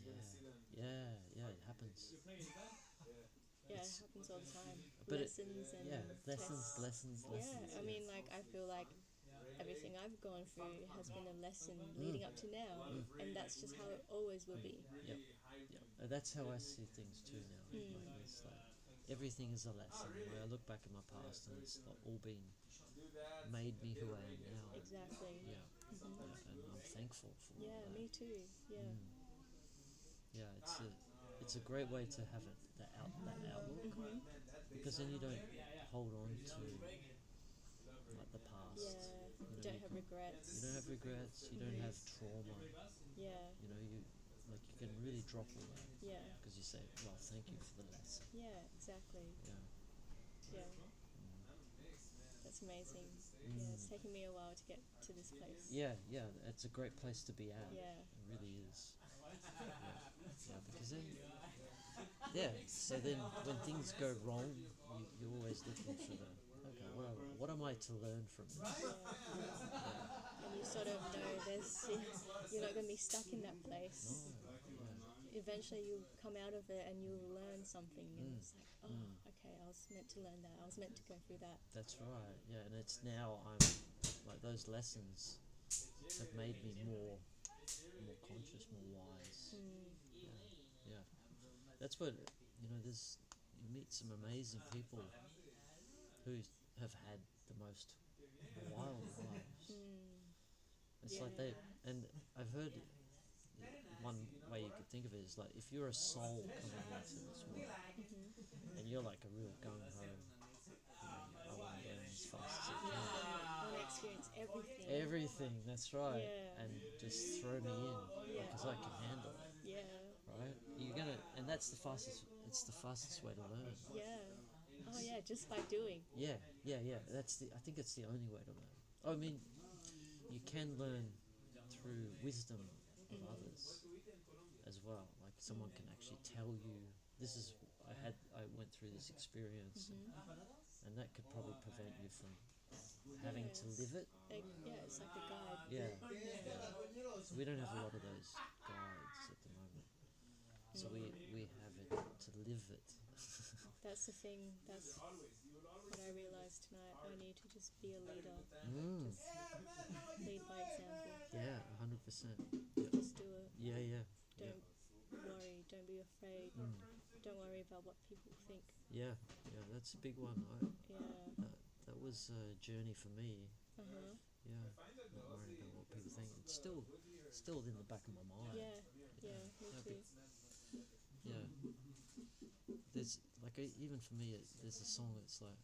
Yeah, it happens. Yeah, it It's- happens all the time. But Lessons and lessons. tests. Yeah, I mean, like, I feel like everything I've gone through has been a lesson leading up to now, and that's just how it always will be. Yep. That's how I see things too now. Like, it's like everything is a lesson. Like, I look back at my past, and it's like all been made me who I am now. Exactly. Yeah, and I'm thankful for all Yeah, that. me too. Yeah. Yeah, it's a great way to have that outlook, because then you don't hold on to like the past. Yeah. You know, don't have regrets. You don't have regrets. You don't have trauma. Yeah. You know, you can really drop all that, Yeah. because you say, "Well, thank you for the lesson." Yeah, exactly. Yeah. Yeah. That's amazing. Yeah, it's taken me a while to get to this place. Yeah. It's a great place to be at. Yeah. It really is. Yeah, because then, so then when things go wrong, you're always looking for okay, what am I to learn from this? Yeah. And you sort of know you're not going to be stuck in that place. Eventually you'll come out of it and you'll learn something, and it's like, okay, I was meant to learn that, I was meant to go through that. That's right. Yeah, and it's now I'm like those lessons have made me more conscious, more wise. Yeah. That's what you meet some amazing people who have had the most wild lives. It's like and I've heard one way you could think of it is like, if you're a soul coming into this world, and you're like a real gung-ho, I want to learn as fast as I can. I want to experience everything. Everything, that's right. Yeah. And just throw me in, because I can handle it. Yeah. Right? And that's the fastest. It's the fastest way to learn. Yeah. Oh yeah, just by doing. Yeah. I think it's the only way to learn. I mean, you can learn through wisdom of others as well. Like, someone can actually tell you, this is I went through this experience, and that could probably prevent you from having to live it. It's like a guide. Yeah. So we don't have a lot of those guides at the moment. So we have it to live it. That's the thing. That's what I realized tonight. I need to just be a leader. Just lead by example. Yeah, 100%. Just do it. Yeah. Don't worry. Don't be afraid. Don't worry about what people think. Yeah, that's a big one. That was a journey for me. Yeah, not worrying about what people think. It's still in the back of my mind. Yeah, me too. Yeah. There's like even for me, there's a song that's like,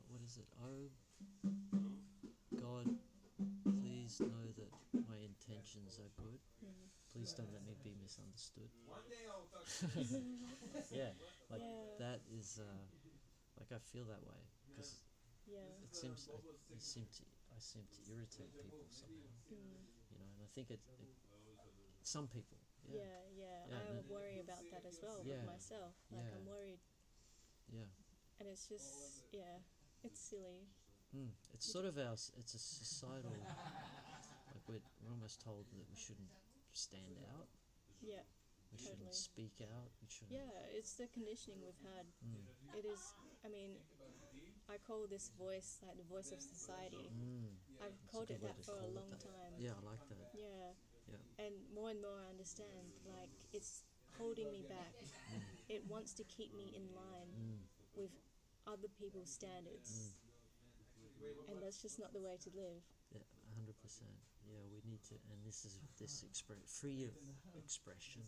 what is it? Oh God, please know that my intentions are good. Please don't let me be misunderstood. That is like, I feel that way, because I seem to irritate people somehow. And I think some people. Yeah. I worry about that as well with myself. Like, I'm worried. Yeah. And it's just, it's silly. It's sort of it's a societal, like we're almost told that we shouldn't stand out. Yeah. We shouldn't speak out. We shouldn't. Yeah, it's the conditioning we've had. It is, I mean, I call this voice like the voice of society. I've called it that for a long time. Yeah, I like that. Yeah. And more I understand, like, it's holding me back. It wants to keep me in line with other people's standards. And that's just not the way to live. Yeah, 100%. Yeah, we need to, and this free expression.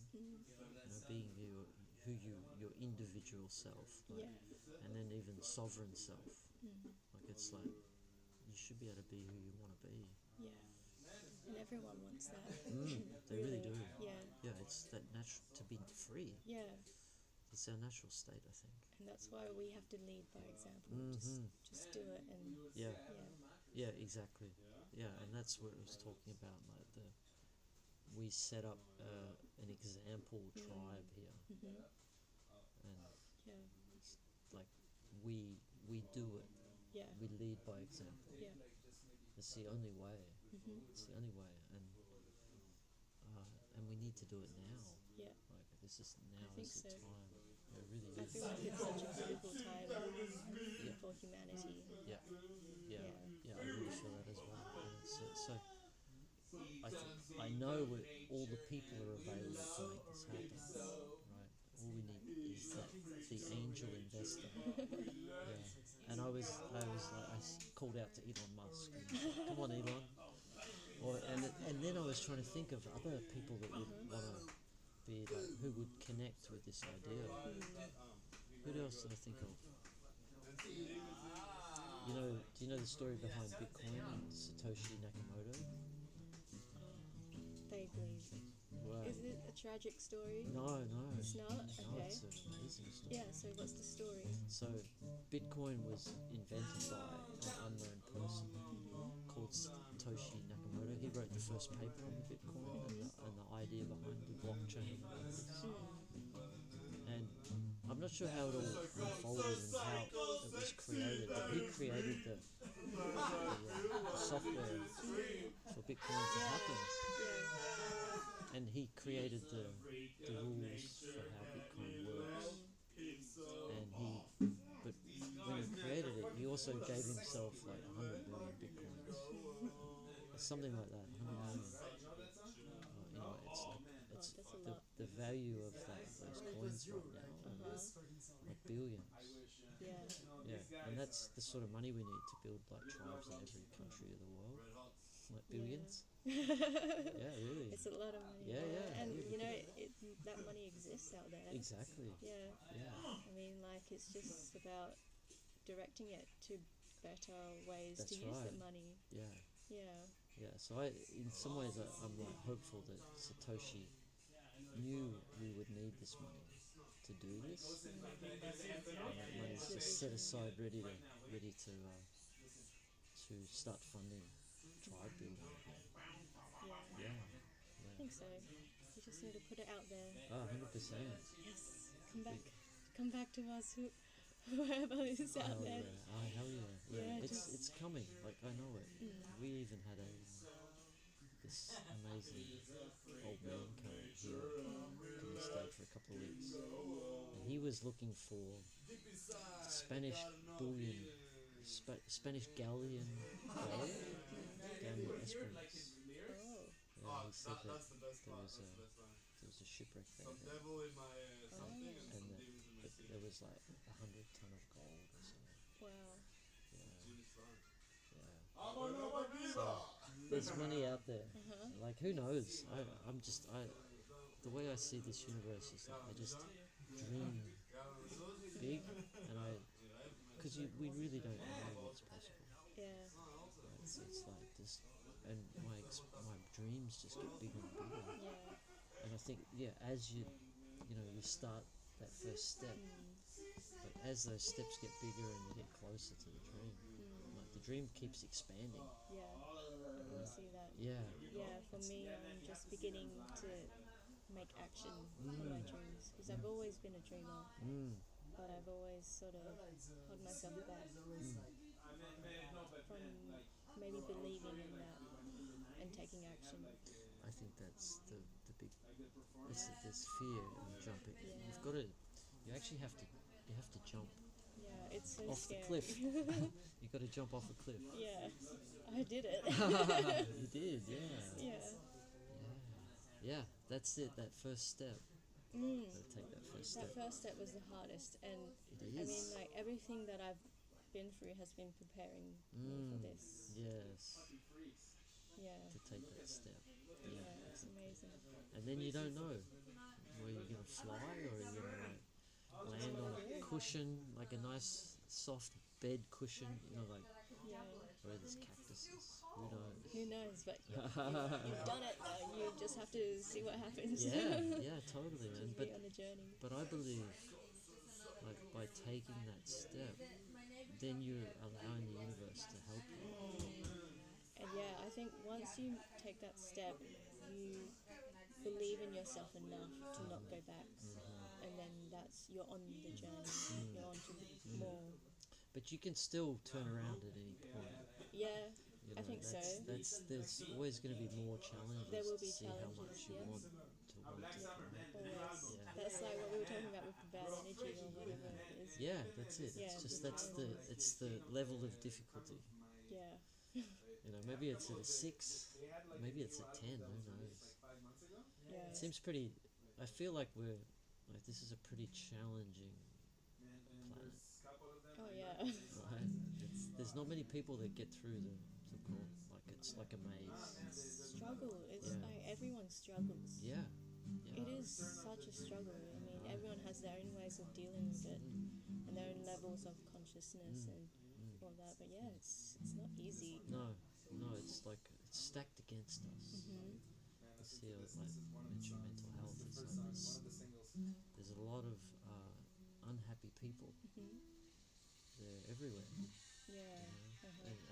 Being your individual self. Like, and then even sovereign self. Like, it's like, you should be able to be who you want to be. Yeah. And everyone wants that. They really do. Yeah. Yeah, it's that natural to be free. Yeah. It's our natural state, I think. And that's why we have to lead by example. Just do it and Yeah, exactly. Yeah, and that's what it was talking about, like we set up an example tribe here, Mhm. and Yeah. like we do it. Yeah. We lead by example. Yeah. It's the only way. Mhm. It's the only way, and we need to do it now. Yeah. Like this is now think is the so. time. It really I is. feel like it's such a critical time Yeah. for humanity. Yeah. Yeah. Yeah. Yeah. I really feel that as well. And so I know all the people are available to make this happen. Right. All we need is the angel investor. Yeah. And I was like, called out to Elon Musk. Come on, Elon. And then I was trying to think of other people that would want to be like, who would connect with this idea. Who else did I think of? Do you know the story behind Bitcoin and Satoshi Nakamoto? Vaguely. Wow. Is it a tragic story? No. It's not? No, Okay. it's an amazing story. Yeah, so what's the story? So, Bitcoin was invented by an unknown person called Satoshi Nakamoto. He wrote the first paper on the Bitcoin and the idea behind the blockchain. And I'm not sure how it all unfolded and how it was created, but he created the software for Bitcoin to happen. Yeah. And he created the rules for how Bitcoin works. But when he created it, he also gave himself like 100 million Bitcoins. Something like that, 100 million. Anyway, it's That's a lot. the value of those coins right now, like billions. Yeah. Yeah, and that's the sort of money we need to build like tribes in every country of the world. Like billions. Yeah, really. It's a lot of money. Yeah. And that money exists out there. Exactly. Yeah. Yeah. I mean, like, it's just about directing it to better ways That's to use right. the money. Yeah. Yeah. Yeah. So in some ways, I'm like hopeful that Satoshi knew we would need this money to do this, and that money's just set aside, ready to start funding tribe building. Yeah. Yeah. I think so. You just need to put it out there. 100%. Yes. Come back to us, whoever is out Hell there. yeah. Oh, hell yeah. Yeah, It's coming. Like, I know it. We even had this amazing old man come here to the state for a couple of weeks, and he was looking for Spanish bullion, Spanish galleon gold down in Esperance. Oh. Yeah, he said that there was a shipwreck there, and that there was like 100 ton of gold or something. Wow. Yeah. So there's money out there. Like, who knows? The way I see this universe is like I just dream big, and because we really don't know what's possible. Yeah. It's like this, and my dreams just get bigger and bigger. Yeah. And I think, as you start that first step, but as those steps get bigger and you get closer to the dream, like the dream keeps expanding. Yeah. I can see that. Yeah. Yeah, for me, I'm just beginning to make action on my dreams, because I've always been a dreamer, but I've always sort of held myself back from maybe believing in that and taking action. I think that's the big. There's fear in jumping. Yeah. You actually have to jump Yeah, it's so off scary. the cliff. You got to jump off a cliff. Yeah, I did it. You did, yeah. Yeah, that's it. That first step. Gotta take that first That step. first step was the hardest, and It I is. mean, like, everything that I've been through has been preparing me for this. Yes, Yeah, to take that step. yeah, it's amazing. And then you don't know where you're gonna fly, or you're gonna like land on a cushion, like a nice soft bed cushion. Like Yeah, where there's cactuses. Who knows? who knows, but you've done it now. You just have to see what happens. Yeah, totally, man. Just be on the journey. But I believe, like, by taking that step, then you're allowing the universe to help you. And yeah, I think once you take that step, you believe in yourself enough to not go back, and then you're on the journey. You're on to more. But you can still turn around at any point. Yeah, You I know, think so. There's always going to be more challenges. There will be to see how much challenges, you yeah. want to grow. Always. Yeah. That's like what we were talking about with the bad energy or whatever it is. Yeah, that's it. Yeah, It's just it's it's the level of difficulty. Yeah. You know, maybe it's at a 6, maybe it's at 10. Who knows? Yeah. It seems pretty. I feel like this is a pretty challenging planet. Oh yeah. Right? There's not many people that get through the so-called, like it's like a maze. Struggle. It's Yeah. like everyone struggles. Yeah. It is such a struggle. I mean, everyone has their own ways of dealing with it and their own levels of consciousness and all that. But yeah, it's not easy. No, it's like it's stacked against us. You see, like mental health. It's like there's a lot of unhappy people. They're everywhere. Yeah.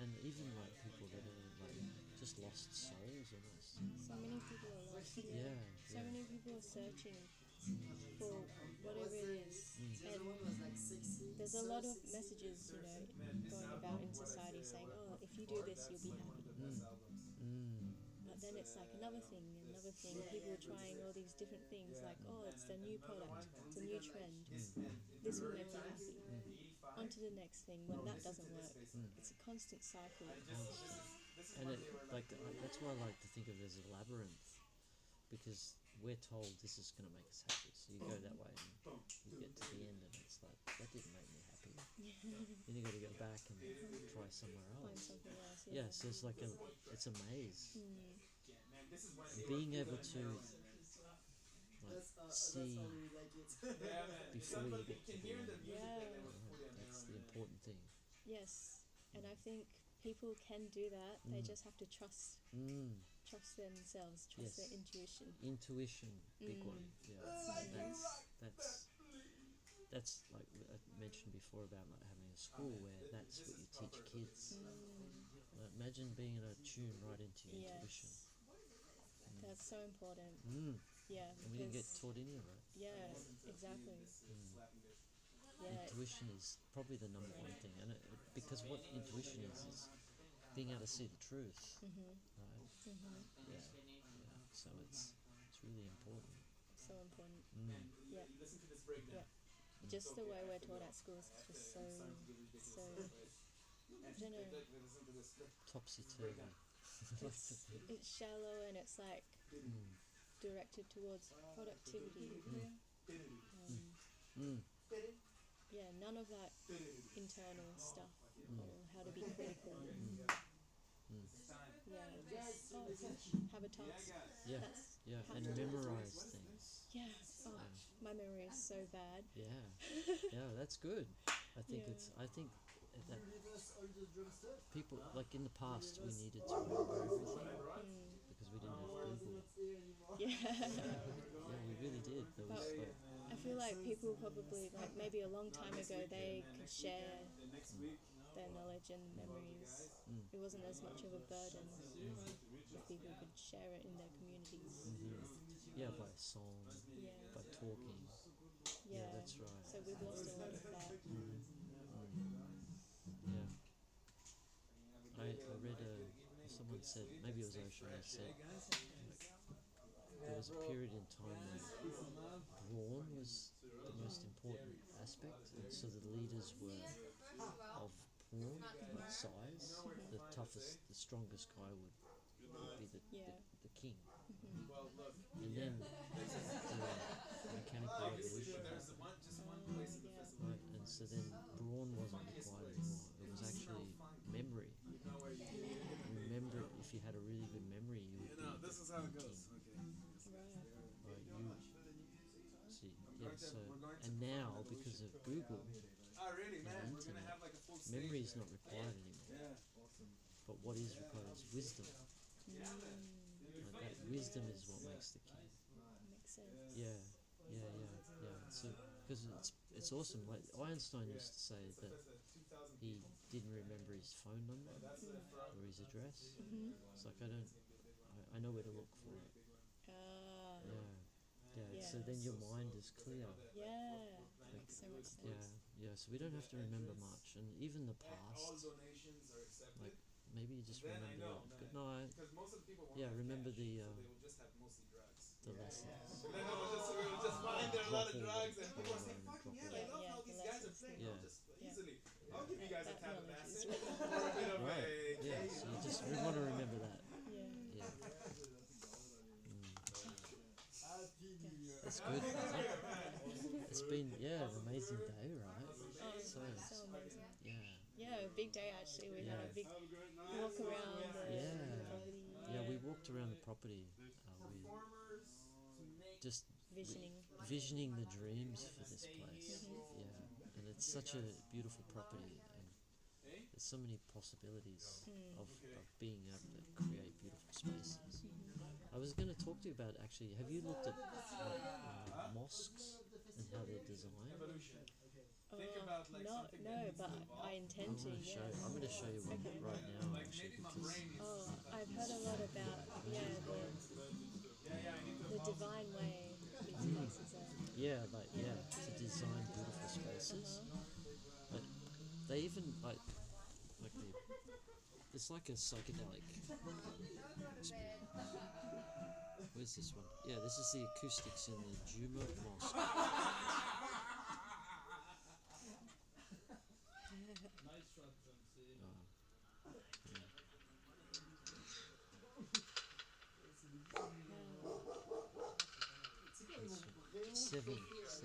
And even like people that are like just lost souls almost. So many people are lost. Yeah. So many people are searching for whatever it is. And there's a lot of messages, going about in society saying, oh, if you do this, you'll be happy. But then it's like another thing. People are trying all these different things like, oh, it's the new product, it's a new trend. This will make you happy. On to the next thing. When that doesn't work, it's a constant cycle. And that's why I like to think of it as a labyrinth, because we're told this is going to make us happy. So you go that way and you get to the end and it's like, that didn't make me happy. Then you got to go back and try somewhere Find else. something else. Yeah, so it's like it's a maze. And being able to see before you get to the end. Yeah. That's the important thing. Yes. And I think people can do that. They just have to trust themselves, trust their intuition. Intuition, big one. Yeah, that's like I mentioned before about like having a school where that's what you teach kids. Like, imagine being able to tune right into your intuition. That's so important. Yeah, And we didn't get taught any of it. Yeah, exactly. Yeah. Intuition is probably the number one thing, and because what intuition is being able to see the truth, right? Yeah. So it's really important. So important. Yeah. Yeah. Just the way we're taught at schools is just so I don't know. Topsy-turvy. It's shallow and it's like directed towards productivity. Yeah, none of that internal stuff or how to be critical. Yeah, just have a task. Yeah, and memorize things. Yeah. Oh, my memory is so bad. Yeah, that's good. I think that people, like in the past, we needed to remember everything because we didn't have Google. Yeah. Yeah, we really did. There was like, I feel like people probably, like maybe a long time ago, they could share their knowledge and memories. It wasn't as much of a burden if people could share it in their communities. yeah, by song, by talking. Yeah, that's right. So we've lost a lot of that. Yeah. I read someone said, maybe it was Boh Sho, said there was a period in time when brawn was the most important aspect, and so the leaders were of brawn, like size. The toughest, the strongest guy would be the king. And then the mechanical revolution happened. Right, and so then brawn wasn't required anymore. It was actually memory. Remember, if you had a really good memory, you would be the king. Right, see, yeah, so, and now, because of Google and the internet, memory is not required anymore. But what is required is wisdom. Right, that wisdom is what makes the king. Makes sense. Yeah. So, because it's awesome. Like Einstein used to say that he didn't remember his his phone number or his address. Mhm. It's like I know where to look for it. Ah. Yeah. So then your mind is clear. Yeah. Makes so much sense. Yeah. So we don't have to remember much, and even the past. donations are accepted. Like maybe you just Then I remember know, the good. No, Because most of the people want remember cash, the so they will just have mostly drugs. the lessons. And then we will just find there are a lot of Drop all drugs, the and people are cocaine, saying, "Fucking drop hell, I all love the- how Yeah, these the guys are lessons, playing." yeah. I'll just Yeah. easily, I'll give you guys a That tap of knowledge is acid really or a bit of Right. a Yeah. So you just want to remember that. Yeah. Yeah. That's Yes. good. It's been an amazing day, right? Oh, So so amazing. yeah. Yeah, a big day actually. We had a big walk around the property. Yeah, we walked around the property. We just visioning the dreams for this place. Yeah, and it's such a beautiful property, and there's so many possibilities of being able to create beautiful spaces. I was going to talk to you about actually. Have you looked at mosques and how they're designed? No, but I intend to. Yes. I'm going to show you one right now, actually, because I've heard a lot about the divine way these places are. to design beautiful spaces. But they even it's like a psychedelic. Where's this one? Yeah, this is the acoustics in the Juma Mosque. Seven keys.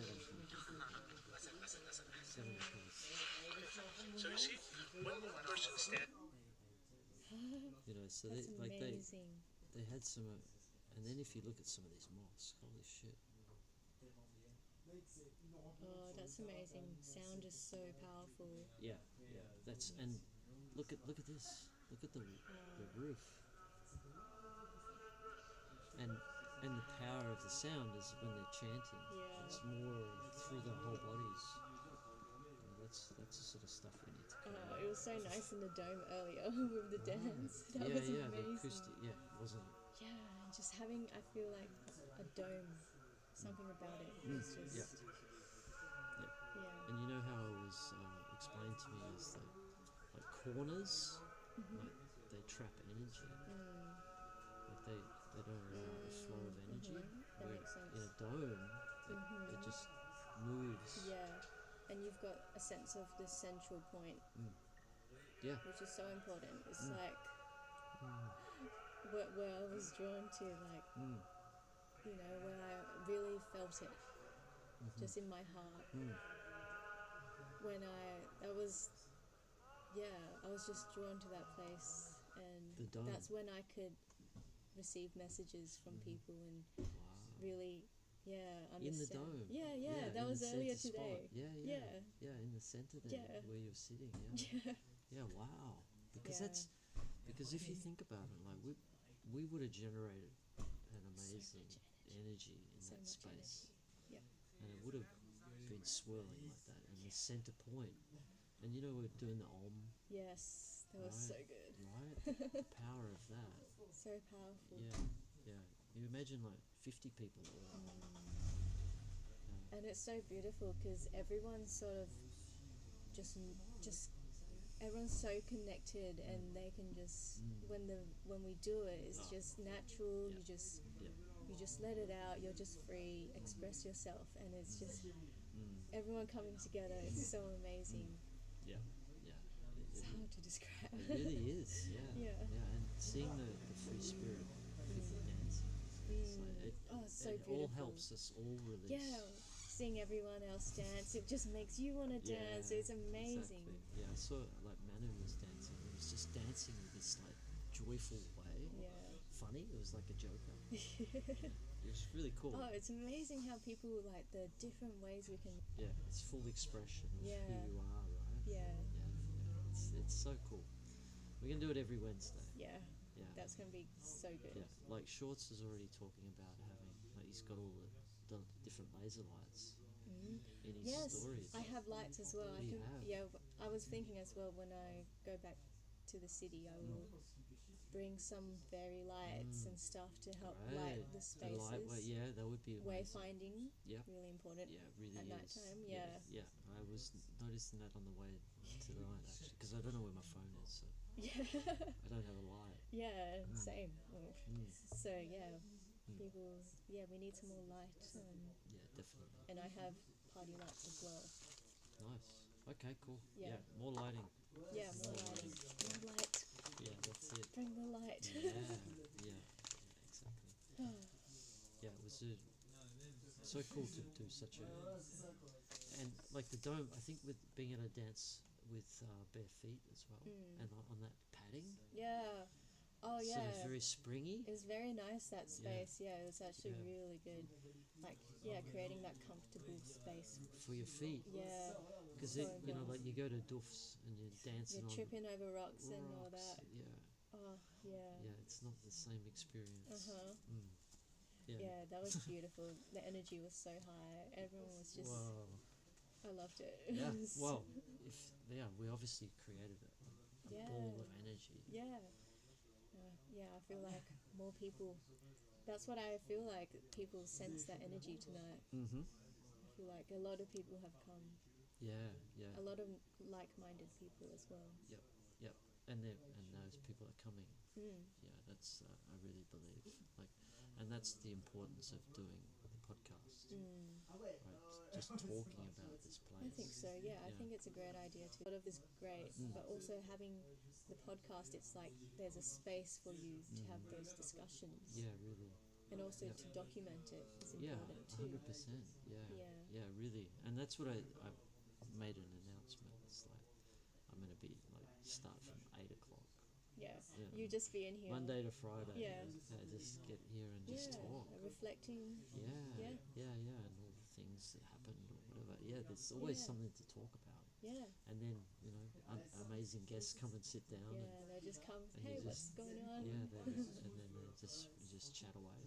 So you see, when one person stands. So That's amazing. they had some, and then if you look at some of these mosques, holy shit. Oh, that's amazing. Sound is so powerful. Yeah. That's and look at this. Look at the roof. And the power of the sound is when they're chanting. Yeah. It's more through the whole bodies. That's the sort of stuff we need to create. It was so nice in the dome earlier with the dance. That was the amazing. acoustic, wasn't it? Yeah, and just having, I feel like a dome, something about it was just, yeah. And you know how it was explained to me is that like corners, like they trap energy. Like they don't allow the flow of energy. That Where makes sense. in a dome, it just moves. Yeah, and you've got a sense of the central point, Yeah. which is so important. It's like where I was drawn to, like, where I really felt it, just in my heart. When I was just drawn to that place, and The dome. that's when I could receive messages from people and Wow. really, understand. In the dome. Yeah, that in was the earlier centre today. spot. Yeah, in the centre there, Yeah. where you're sitting. Yeah. Yeah, wow. Because Yeah. because if you think about it, like we would have generated an amazing energy in So that much space, energy. Yep. and it would have been swirling like that, and the center point. And we're doing the Om, Yes, that was so good. right? The power of that. So powerful. Yeah. You imagine like 50 people all. And it's so beautiful because everyone's sort of just everyone's so connected, and they can just when we do it, it's just natural. Yeah. You just let it out. You're just free. Express yourself, and it's just everyone coming together. It's so amazing. Yeah. It's hard to describe. It really is, yeah. And seeing the free spirit, people dancing, it's like It's so it beautiful. all helps us all release. Yeah, seeing everyone else dance, it just makes you want to dance. It's amazing. Exactly. Yeah, I saw like Manu was dancing. He was just dancing in this like joyful way. Yeah. Funny. It was like a joker. It was really cool. Oh, it's amazing how people, like, the different ways we can. Yeah, it's full expression of Yeah. who you are, right? Yeah. It's so cool. We're gonna do it every Wednesday. Yeah. Yeah. That's gonna be so good. Yeah, like Shorts is already talking about having, like, he's got all the different laser lights in his Yes, stories. I have lights as well. I You can, have? yeah, I was thinking as well when I go back to the city, I will bring some fairy lights and stuff to help light the The spaces. lightweight, yeah, that would be amazing. Wayfinding, Yep. really important. Yeah, it really At is. night time, yeah. Yeah, I was noticing that on the way tonight actually, because I don't know where my phone is, so Yeah, I don't have a light. yeah, same. Oh. Mm. So yeah, people, yeah, we need some more light, Yeah, definitely. and I have party lights as well. Nice. Okay, cool. Yeah. More lighting. Yeah, more lighting, more light. Yeah, that's it. Bring the light. Yeah, exactly. Yeah, it was so cool to do such a, and like the dome. I think with being able to dance with bare feet as well, and on that padding, Yeah. Oh sort yeah. of very springy. It was very nice, that space. Yeah, it was actually really good. Like, yeah, creating that comfortable space. For your feet, Yeah. because So you know, important. like you go to doofs and you're dancing You're on tripping over rocks and all rocks. that. Yeah, Oh, yeah. it's not the same experience. Uh-huh. Yeah. Yeah, that was beautiful. The energy was so high. Everyone was just, Wow. I loved it. Yeah. Well, we obviously created a Yeah. ball of energy. Yeah. Yeah, I feel like more people, that's what I feel like, people sense that energy tonight. Mm-hmm. I feel like a lot of people have come. Yeah. A lot of like-minded people as well. Yep. And those people are coming. Mm. Yeah, that's I really believe and that's the importance of doing the podcast. Right, just talking about this place. I think so, yeah. I think it's a great idea too. A lot of this great, but also having the podcast, it's like there's a space for you to have those discussions. Yeah, really. And also to document it is important too. 100%. Yeah, really. And that's what I made an announcement. It's like I'm going to be start from 8 o'clock. Yeah. Yeah. You just be in here. Monday to Friday. Yeah. Just get here and just talk. Reflecting. Yeah, and all the things that happened or whatever. Yeah, there's always something to talk about. Yeah. And then, amazing guests come and sit down. Yeah, they just come, and hey, you what's going on? Yeah, and then you just chat away.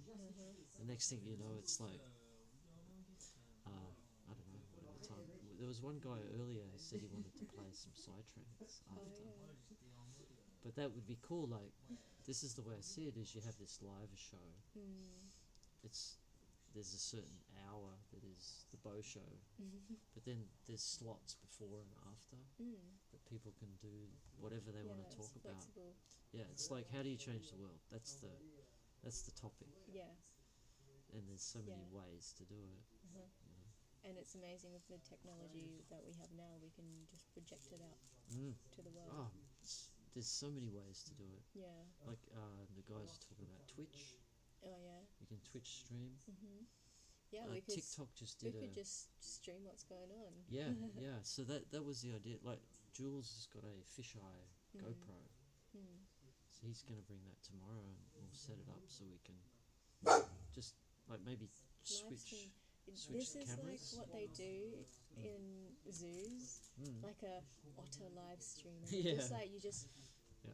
The next thing you know, it's like, I don't know, whatever time. There was one guy earlier who said he wanted to play some psytrance after. But that would be cool, this is the way I see it, is you have this live show. There's a certain hour that is the Boh Sho, but then there's slots before and after that people can do whatever they want to talk about. Flexible. Yeah, it's like, how do you change the world? That's the topic. Yeah. And there's so many ways to do it. And it's amazing with the technology that we have now, we can just project it out to the world. Oh, there's so many ways to do it. Yeah. Like the guys are talking about Twitch. Oh yeah. You can Twitch stream. Yeah, we could. TikTok just did could just stream what's going on. Yeah. So that was the idea. Like Jules has got a fisheye GoPro. So he's going to bring that tomorrow, and we'll set it up so we can just maybe switch This is cameras. like what they do in zoos, like a otter live stream. Yeah. Just you just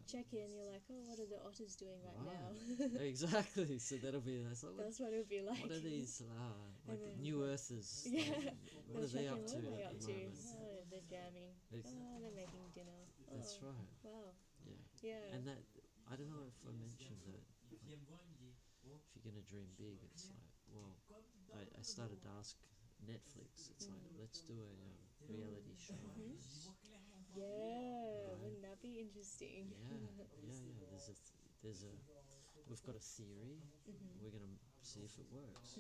check in, you're like, oh, what are the otters doing right now? Exactly. So that'll be that's what it would be like. What are these new earthers? Yeah. What are they up to? What are they at up the to? moment? Oh, they're jamming. Oh, they're making dinner. Oh, That's right. Wow. Yeah. Yeah. And that, I don't know if I mentioned that, if you're going to dream big, it's like, well, I started to ask Netflix, it's like, let's do a reality show. Yeah, wouldn't that be interesting? Yeah. We've got a theory. We're going to see if it works.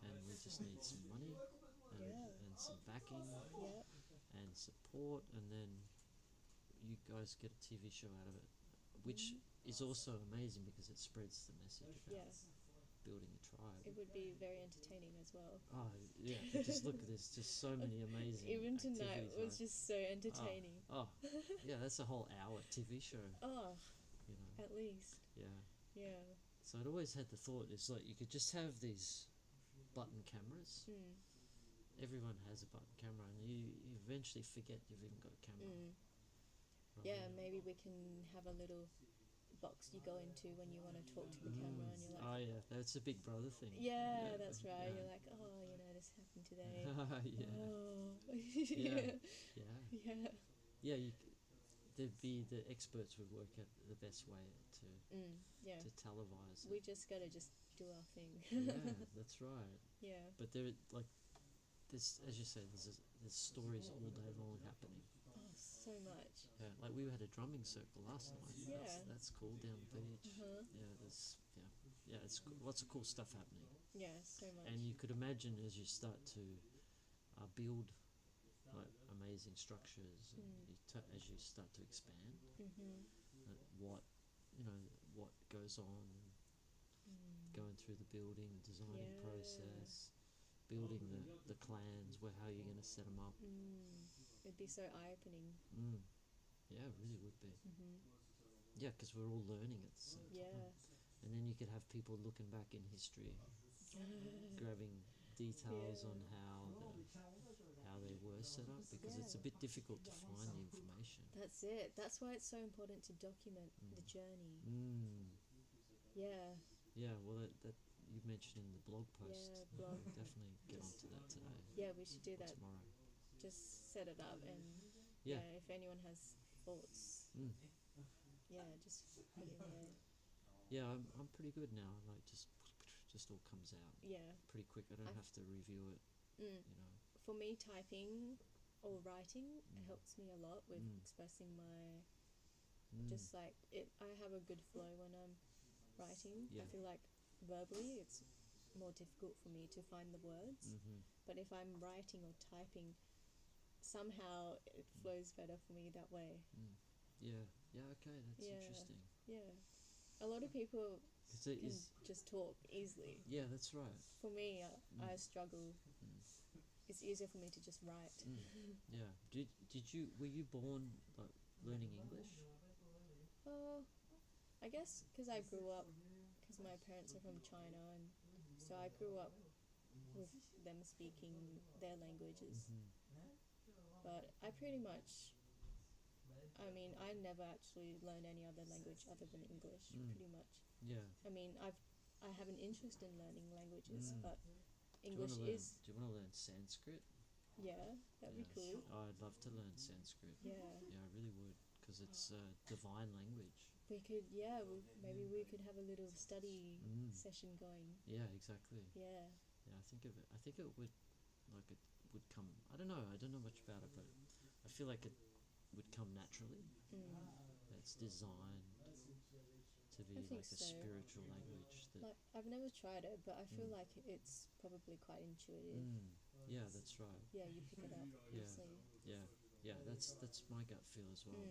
And we just need some money and some backing and support, and then you guys get a TV show out of it, which is also amazing because it spreads the message about building a tribe. It would be very entertaining as well. Oh yeah, because look, there's just so many amazing. Even tonight activities, was just so entertaining. Oh, yeah, that's a whole hour TV show. Oh, you know. at least. Yeah. Yeah. So I'd always had the thought, it's like you could just have these button cameras. Everyone has a button camera, and you eventually forget you've even got a camera. Right? Yeah, maybe we can have a little box you go into when you want to talk to the camera, and you're like, oh yeah, that's a Big Brother thing. yeah, that's right. Yeah. You're like, oh, this happened today. Yeah. Oh. Yeah. Yeah. Yeah. Yeah. There'd be the experts would work out the best way Yeah. to televise We it. just gotta just do our thing. Yeah, that's right. Yeah. But there, like, there's, as you say, there's stories all day long happening. Oh, so much. Yeah, like we had a drumming circle last night. Yeah. That's cool down the beach. Uh-huh. Yeah, it's lots of cool stuff happening. Yeah, so much. And you could imagine as you start to build like amazing structures, and as you start to expand, what what goes on, going through the building, designing Yeah. process, building the clans, how you're going to set them up. It'd be so eye-opening. Yeah, it really would be. Yeah, because we're all learning at the same time. Yeah. And then you could have people looking back in history, grabbing details Yeah. on how they were set up, because it's a bit difficult to find the information. That's it. That's why it's so important to document the journey. Yeah. Yeah, well, that you mentioned in the blog post. Yeah, blog. We'll definitely get onto that today. Yeah, we should do or that. tomorrow. Just set it up and Yeah. if anyone has thoughts, just put it in there. Yeah, I'm pretty good now. Like just all comes out Yeah. pretty quick. I don't have to review it. For me, typing or writing helps me a lot with expressing my just like it. I have a good flow when I'm writing. Yeah. I feel like verbally it's more difficult for me to find the words, but if I'm writing or typing, somehow it flows better for me that way. Yeah. Okay, that's Yeah. interesting. Yeah. A lot of people 'Cause it can is. just talk easily. Yeah, that's right. For me, I struggle. It's easier for me to just write. Yeah. Were you born like learning English? I guess because I grew up, because my parents are from China, and so I grew up with them speaking their languages. But I pretty much, I mean, I never actually learned any other language other than English, pretty much. Yeah. I mean, I have an interest in learning languages, but Do you wanna English learn- is, Do you want to learn Sanskrit? yeah, that'd be Yes. cool. Oh, I'd love to learn Sanskrit. Yeah. Yeah, I really would, because it's a divine language. We could, maybe we could have a little study session going. Yeah, exactly. Yeah. Yeah, I think it would, like, it would come. I don't know much about it, but I feel like it would come naturally. It's designed to be I like think a so. spiritual language that. Like, I've never tried it, but I feel like it's probably quite intuitive. Yeah, that's right. Yeah, you pick it up Yeah. easily. Yeah, that's my gut feel as well.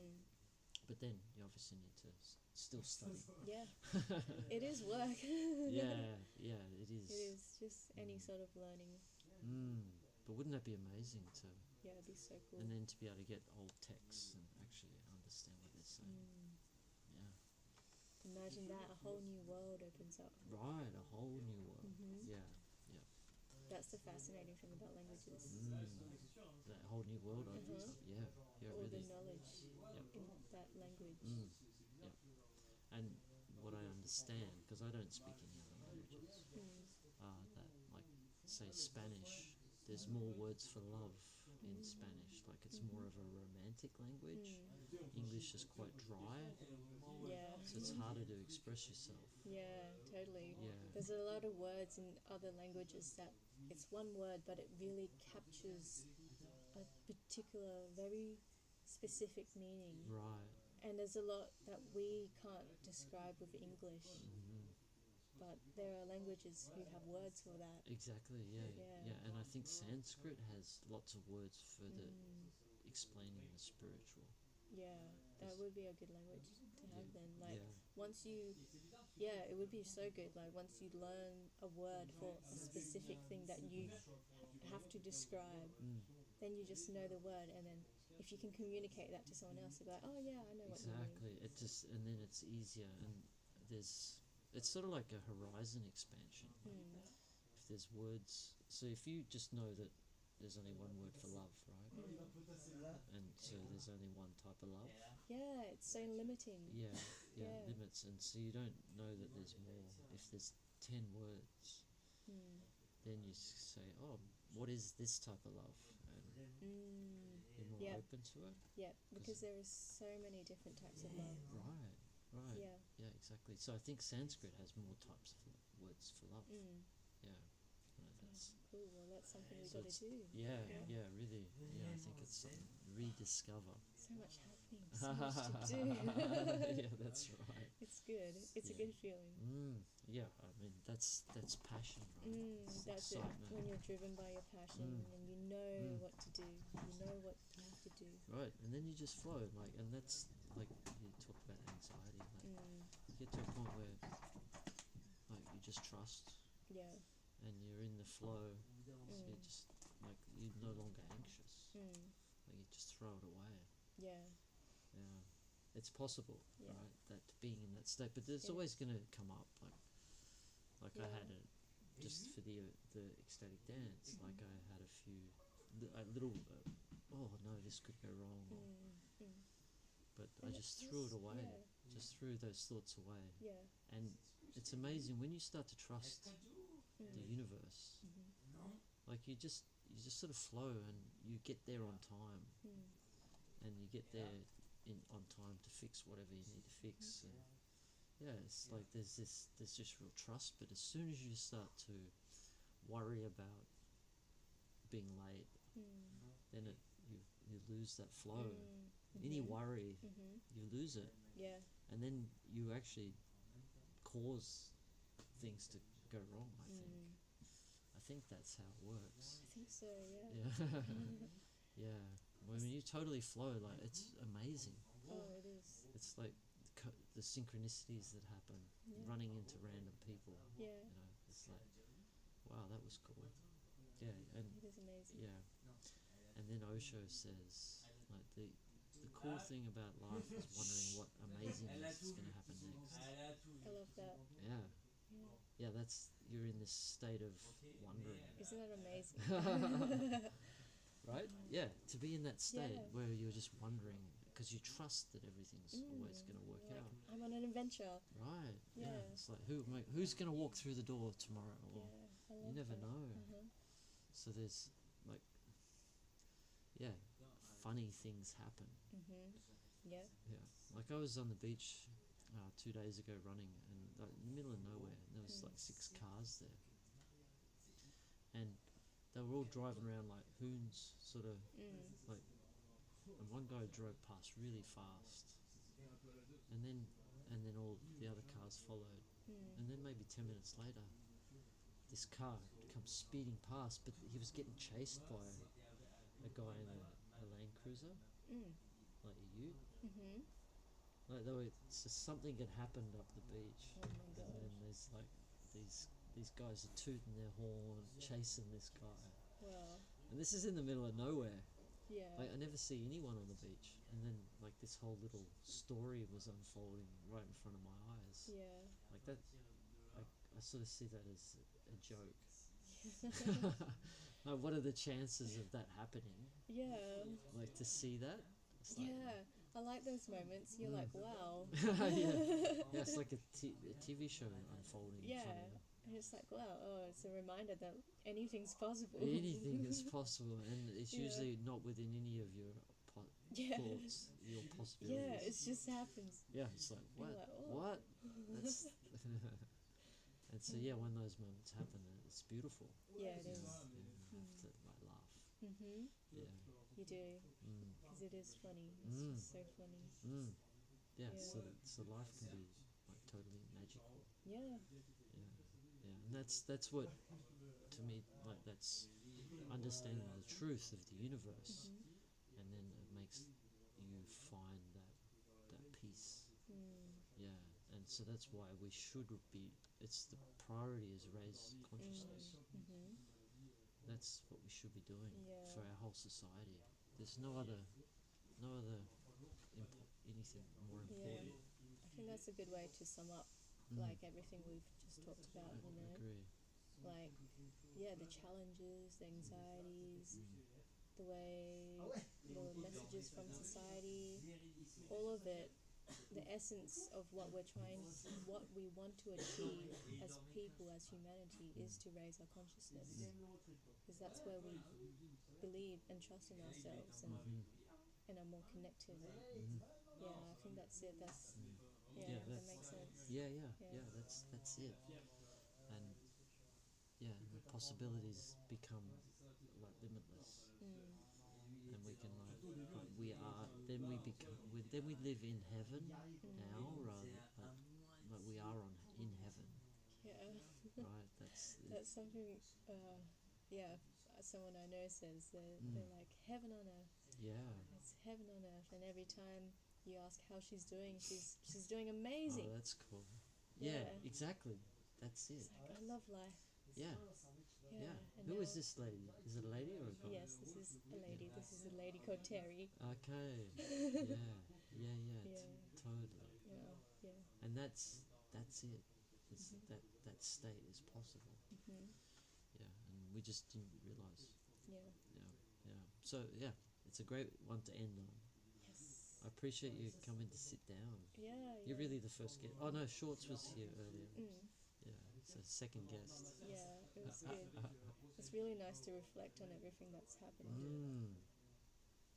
But then you obviously need to still study. Yeah. It is work. Yeah, it is. It is just any sort of learning. But wouldn't that be amazing to? Yeah, it'd be so cool. And then to be able to get old texts and actually understand what they're saying. Yeah. Imagine that, a whole new world opens up. Right, a whole new world. Yeah. That's the fascinating thing about languages. That whole new world opens up. Yeah, All really. the knowledge in that language. And what I understand, because I don't speak any other languages, that, like, say Spanish, there's more words for love in Spanish. Like, it's more of a romantic language. English is quite dry, Yeah. so it's harder to express yourself. Yeah, totally. Yeah. There's a lot of words in other languages that it's one word, but it really captures a particular, very specific meaning. Right. And there's a lot that we can't describe with English. But there are languages who have words for that. Exactly, yeah. Yeah. And I think Sanskrit has lots of words for the explaining the spiritual. Yeah, that would be a good language to have then. Like, Yeah. once you, it would be so good. Like, once you learn a word for a specific thing that you have to describe, then you just know the word, and then if you can communicate that to someone else, they'll be like, oh yeah, I know what you mean. Exactly. And then it's easier, and it's sort of like a horizon expansion. If there's words, so if you just know that there's only one word for love, right? And so there's only one type of love. Yeah, it's so limiting. Yeah, Yeah. limits, and so you don't know that there's more. If there's 10 words, then you say, oh, what is this type of love, and be more Yeah. open to it. Yeah, because there is so many different types of love. Right. Yeah. Exactly. So I think Sanskrit has more types of words for love. Yeah. That's Cool. Well, that's something we so got to it's- do. yeah, really. Yeah, I think it's rediscover. So much happening. So much to do. Yeah, that's right. It's good. It's a good feeling. Yeah, I mean that's passion, right? It's That's it. excitement. When you're driven by your passion and you know what to do, you know what you have to do. Right, and then you just flow, like, and that's like you talked about anxiety. Like, you get to a point where, like, you just trust, Yeah. and you're in the flow. So you just like you're no longer anxious. Like you just throw it away. Yeah. Yeah, it's possible, Yeah. right? That being in that state, but there's It always is. going to come up. Like I Yeah. had it just for the ecstatic dance. Like I had a few, a little. Oh no, this could go wrong. But I And just it's threw it just- away. yeah. Just threw those thoughts away. Yeah. And it's amazing when you start to trust the universe. Like you just sort of flow, and you get there on time, and you get there on time to fix whatever you need to fix. And yeah, it's like there's just real trust. But as soon as you start to worry about being late, then you lose that flow. Any worry, you lose it, Yeah. and then you actually cause things to go wrong. I think that's how it works. I think so. Yeah. Yeah. Yeah. When you totally flow, like it's amazing. Oh, it is. It's like the synchronicities that happen, running into random people. Yeah. You know, it's like, wow, that was cool. Yeah, and It is amazing. yeah, and then Osho says, like the cool thing about life is wondering what amazing is going to happen next. I love that. Yeah. Yeah, that's you're in this state of wondering. Isn't that amazing? Right? Yeah, to be in that state Yeah. where you're just wondering because you trust that everything's always going to work Like, out. I'm on an adventure. Right. Yeah. It's like who's going to walk through the door tomorrow? Yeah. Or I love you never that. know. So there's like, yeah, funny things happen. Yeah. Yeah. Like I was on the beach 2 days ago running, and like, in the middle of nowhere, and there was like 6 cars there, and they were all driving around like hoons, sort of like. And one guy drove past really fast, and then all the other cars followed, and then maybe 10 minutes later, this car comes speeding past, but he was getting chased by a guy in a Land Cruiser, like a ute. Like so something had happened up the beach, Oh my and then there's like these guys are tooting their horn, chasing this guy, Wow. and this is in the middle of nowhere. Yeah. Like I never see anyone on the beach, and then like this whole little story was unfolding right in front of my eyes. Yeah. Like that, I sort of see that as a joke. Like, what are the chances of that happening? Yeah. Like to see that? It's like, Yeah. I like those moments. You're like, wow. yeah, it's like a TV show unfolding in Yeah. front of you. And it's like, wow. Oh, it's a reminder that anything's possible. Anything is possible, and it's Yeah. usually not within any of your Yeah. thoughts, your possibilities. Yeah. It just happens. Yeah, it's like, You're what? like, oh. What? That's and so, yeah, when those moments happen, it's beautiful. Yeah, it is. You have to, like, laugh. Yeah. You do. Because it is funny. It's just so funny. Yeah, Yeah. so life can be, like, totally magical. Yeah. Yeah, and that's what, to me, like, that's understanding the truth of the universe, and then it makes you find that peace. Yeah, and so that's why we should be. It's the priority is raise consciousness. That's what we should be doing Yeah. for our whole society. There's no other anything more important. I think that's a good way to sum up like everything we've just talked about, you know. Agree. Like, yeah, the challenges, the anxieties, the way the messages from society, all of it the essence of what we want to achieve as people, as humanity, is to raise our consciousness, because that's where we believe and trust in ourselves and are more connected. Yeah, I think that's it. That's Yeah, that makes sense. yeah, Yeah. that's it. And yeah, the possibilities become like limitless, and we can like we are. Then we become. Then we live in heaven now, rather like we are in heaven, Yeah. right? That's something. Someone I know says they're like heaven on earth. Yeah. It's heaven on earth, and every time you ask how she's doing, she's doing amazing. Oh, that's cool. Yeah, Yeah. exactly. That's it. It's like, I love life. Yeah. Yeah. Yeah. And Who now- is this lady? Is it a lady or a guy? Yes, this is a lady. This is a lady called Terry. Okay. Yeah. Yeah. Totally. Yeah. And that's it. It's that state is possible. Yeah, and we just didn't realize. Yeah. Yeah. So yeah, it's a great one to end on. Yes. I appreciate you coming to sit down. Yeah. You're really the first guest. Oh no, Shorts was here earlier. Yeah, it's a second guest. Yeah, it was good. It's really nice to reflect on everything that's happened.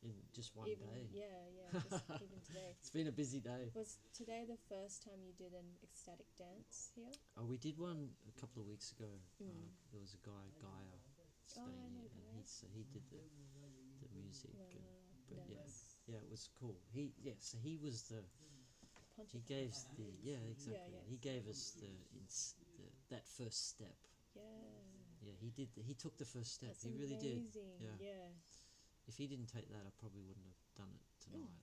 In just one Even, day. Yeah, just even today. It's been a busy day. Was today the first time you did an ecstatic dance here? Oh, we did one a couple of weeks ago. There was a guy, Gaia, staying I know here, and Gaia. he did the music. But Nice. yeah, it was cool. He was the. Pontiff. He gave the exactly. Yeah, He gave us the that first step. Yeah. Yeah, he did. He took the first step. That's He really did. amazing. Yeah. If he didn't take that, I probably wouldn't have done it tonight.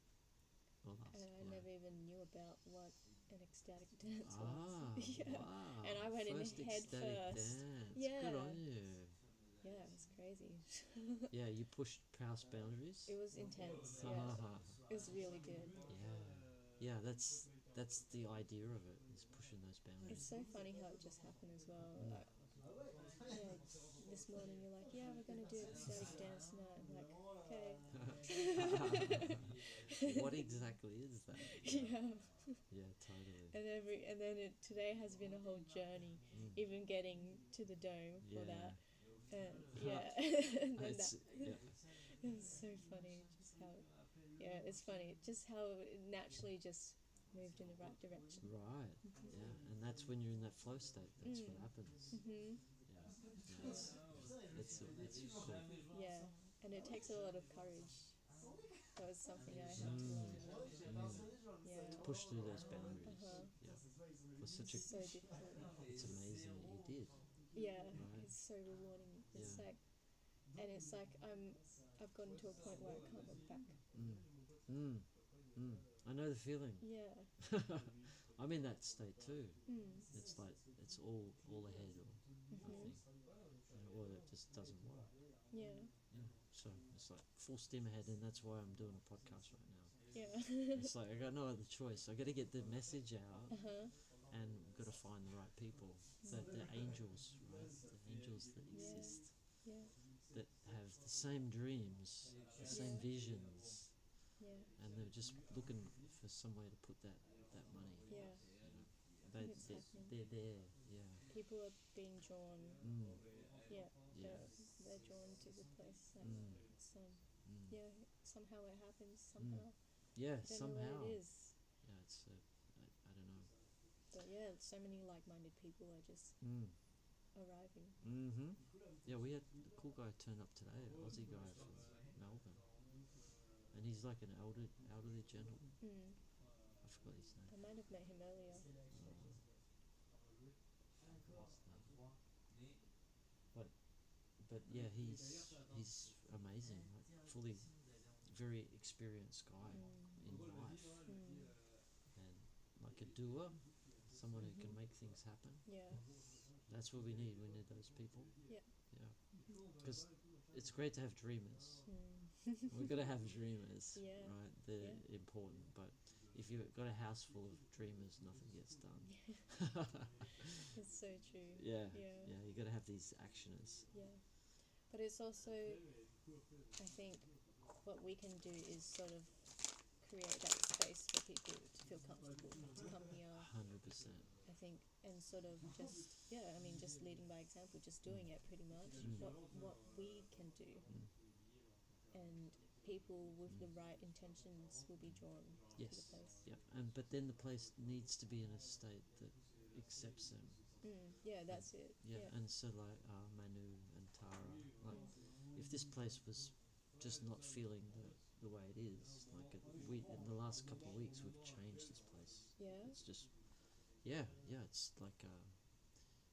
Or last. And I yeah. never even knew about what an ecstatic dance Ah, was. Yeah. wow. And I went in First head ecstatic first. Dance. Yeah. Good on you. Yeah, it was crazy. Yeah, you pushed past boundaries. It was intense. Yeah. It was really good. Yeah, that's the idea of it, is pushing those boundaries. It's so funny how it just happened as well. Like, this morning you're like, yeah, we're gonna do ecstatic dance tonight. I'm like, okay. What exactly is that? Yeah. Yeah, totally. And then today has been a whole journey, even getting to the dome for Yeah. that. And then It's, yeah. it's so funny just how it's funny just how it naturally just moved in the right direction. Right. Yeah, and that's when you're in that flow state. That's what happens. Yeah. It's cool. Yeah, and it takes a lot of courage. That was something I had to learn. Yeah. Push through those boundaries. Uh-huh. Yeah. It was such a. So difficult. It's amazing that you did. Yeah, Right. it's so rewarding. It's Yeah. like, and it's like I've gotten to a point where I can't look back. I know the feeling. Yeah. I'm in that state too. Mm. It's like it's all ahead or nothing, or it just doesn't work. Yeah. Yeah. So it's like full steam ahead, and that's why I'm doing a podcast right now. Yeah. It's like I got no other choice. I got to get the message out, Uh-huh. and got to find the right people. The angels, right? The angels that exist, Yeah. that have the same dreams, the same visions, Yeah. and they're just looking for some way to put that money. Yeah. It's happening. They're there. Yeah. People are being drawn. Yeah. Yeah. They're drawn to the place. Like yeah. Somehow it happens. Somehow. Yeah. I don't know Somehow. what it is. Yeah. It's I don't know. But yeah, so many like-minded people are just arriving. Yeah, we had a cool guy turn up today, an Aussie guy from Melbourne, and he's like an elderly gentleman. I forgot his name. I might have met him earlier. But yeah, he's amazing. Like fully, very experienced guy in life, and like a doer, someone who can make things happen. Yeah. That's what we need. We need those people. Yeah. Yeah. Because it's great to have dreamers. We've got to have dreamers, Yeah. right? They're important. But if you've got a house full of dreamers, nothing gets done. It's so true. Yeah. Yeah. You got to have these actioners. Yeah. But it's also, I think, what we can do is sort of create that space for people to feel comfortable. think, and sort of just just leading by example, just doing it pretty much. What we can do, and people with the right intentions will be drawn to the place. Yeah, but then the place needs to be in a state that accepts them. Yeah, that's it. Yeah, and so like Manu and Tara, like if this place was just not feeling the way it is, like we in the last couple of weeks we've changed this place. Yeah. It's just it's like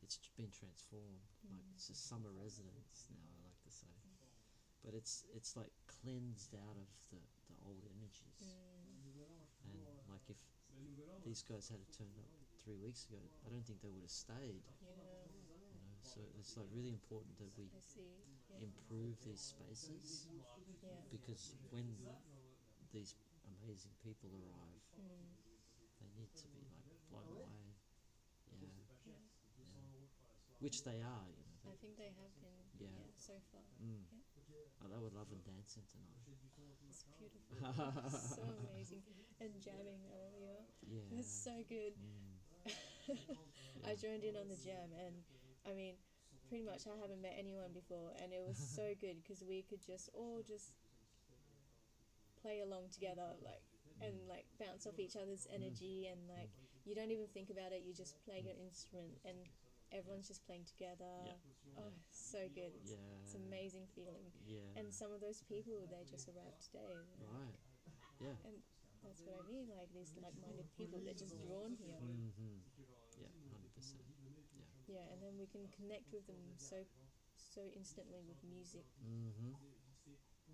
it's been transformed. Like it's a summer residence now, I like to say. But it's like cleansed out of the old energies. And like if these guys had turned up 3 weeks ago, I don't think they would have stayed. Yeah. So it's like really important that we I see. Yeah. improve these spaces, Yeah. because when these amazing people arrive, they need to be like blown away. Yeah. Which they are, I think they have been. Yeah. So far. Mm. Yeah. Oh, they would love dancing tonight. It's beautiful. So amazing. And jamming earlier. Yeah. It's so good. I joined in on the jam, and I mean, pretty much I haven't met anyone before, and it was so good because we could just all just play along together, like, and like bounce off each other's energy, and like you don't even think about it, you just play your instrument and everyone's just playing together. Oh, so good. It's an amazing feeling. And some of those people, they just arrived today. Right. Yeah. And that's what I mean, like these like-minded people, they're just drawn here. Yeah, 100%. Yeah, and then we can connect with them so instantly with music. Yeah.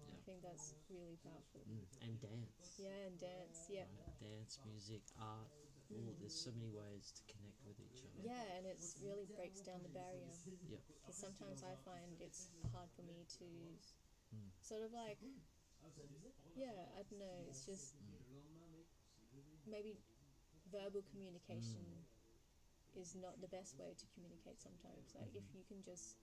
I think that's really powerful. And dance. Yeah, and dance. Yeah. Right. Dance, music, art. There's so many ways to connect with each other. Yeah, and it really breaks down the barrier. Yeah. Because sometimes I find it's hard for me to sort of like, I don't know, it's just maybe verbal communication is not the best way to communicate sometimes. Like if you can just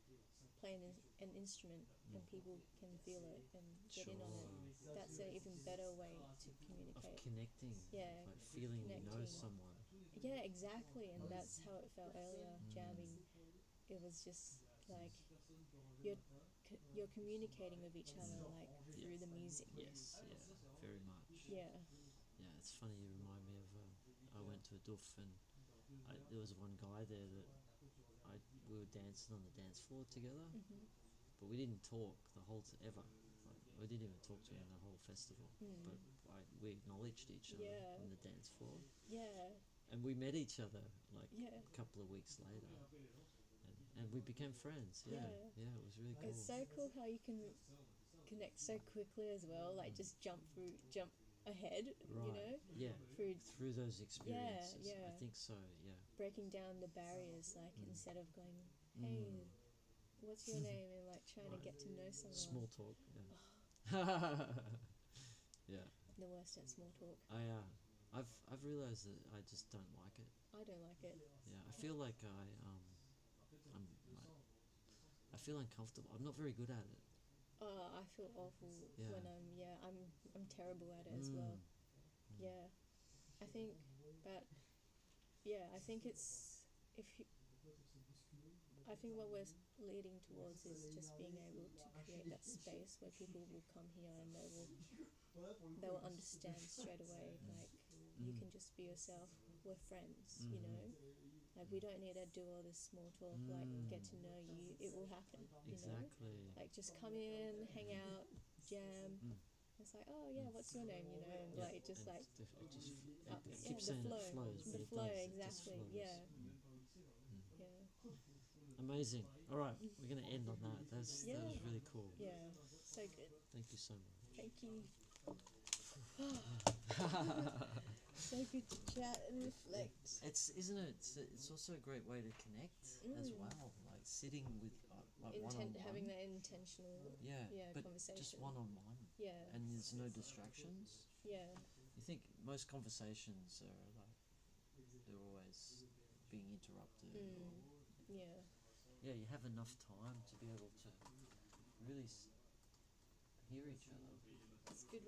play an instrument and people can feel it and get in on it, that's an even better way to communicate. Of connecting. Yeah. Like feeling you know Connecting. someone. Yeah, exactly, and that's how it felt earlier, jamming. It was just like you're communicating with each other like through the music. Yes, yeah, very much. Yeah. Yeah, it's funny, you remind me of, I went to a doof and there was one guy there that we were dancing on the dance floor together, but we didn't talk the whole ever. Like, we didn't even talk to him the whole festival, but we acknowledged each other on the dance floor. Yeah. And we met each other like Yeah. a couple of weeks later, and we became friends. Yeah, it was really cool. It's so cool how you can connect so quickly as well, like just jump ahead, Right. you know? Yeah. Through those experiences. yeah. I think so. Yeah. breaking down the barriers, like instead of going, hey, what's your name, and like trying to get to know someone. Small talk. Yeah. Yeah. The worst at small talk. I've realized that I just don't like it. I don't like it. Yeah. I feel like I feel uncomfortable. I'm not very good at it. Oh, I feel awful when I'm terrible at it as well. Yeah, I think, but I think it's I think what we're leading towards is just being able to create that space where people will come here and they will understand straight away. Like you can just be yourself. We're friends, you know. Like we don't need to do all this small talk. Like get to know you. It will happen. You Exactly. know? Like just come in, hang out, jam. It's like, oh yeah, what's your name? You know, and like just and like it just up, I keep saying the flow, it flows, but the it flow, does. It just exactly. flows. Yeah. Amazing. All right, we're gonna end on that. That was really cool. Yeah. So good. Thank you so much. Thank you. So good to chat and reflect. Isn't it? It's also a great way to connect as well. Like sitting with like one-on-one. Having that intentional but conversation. just one-on-one. Yeah. And there's no distractions. Yeah. You think most conversations are like they're always being interrupted. You have enough time to be able to really hear each other. It's good.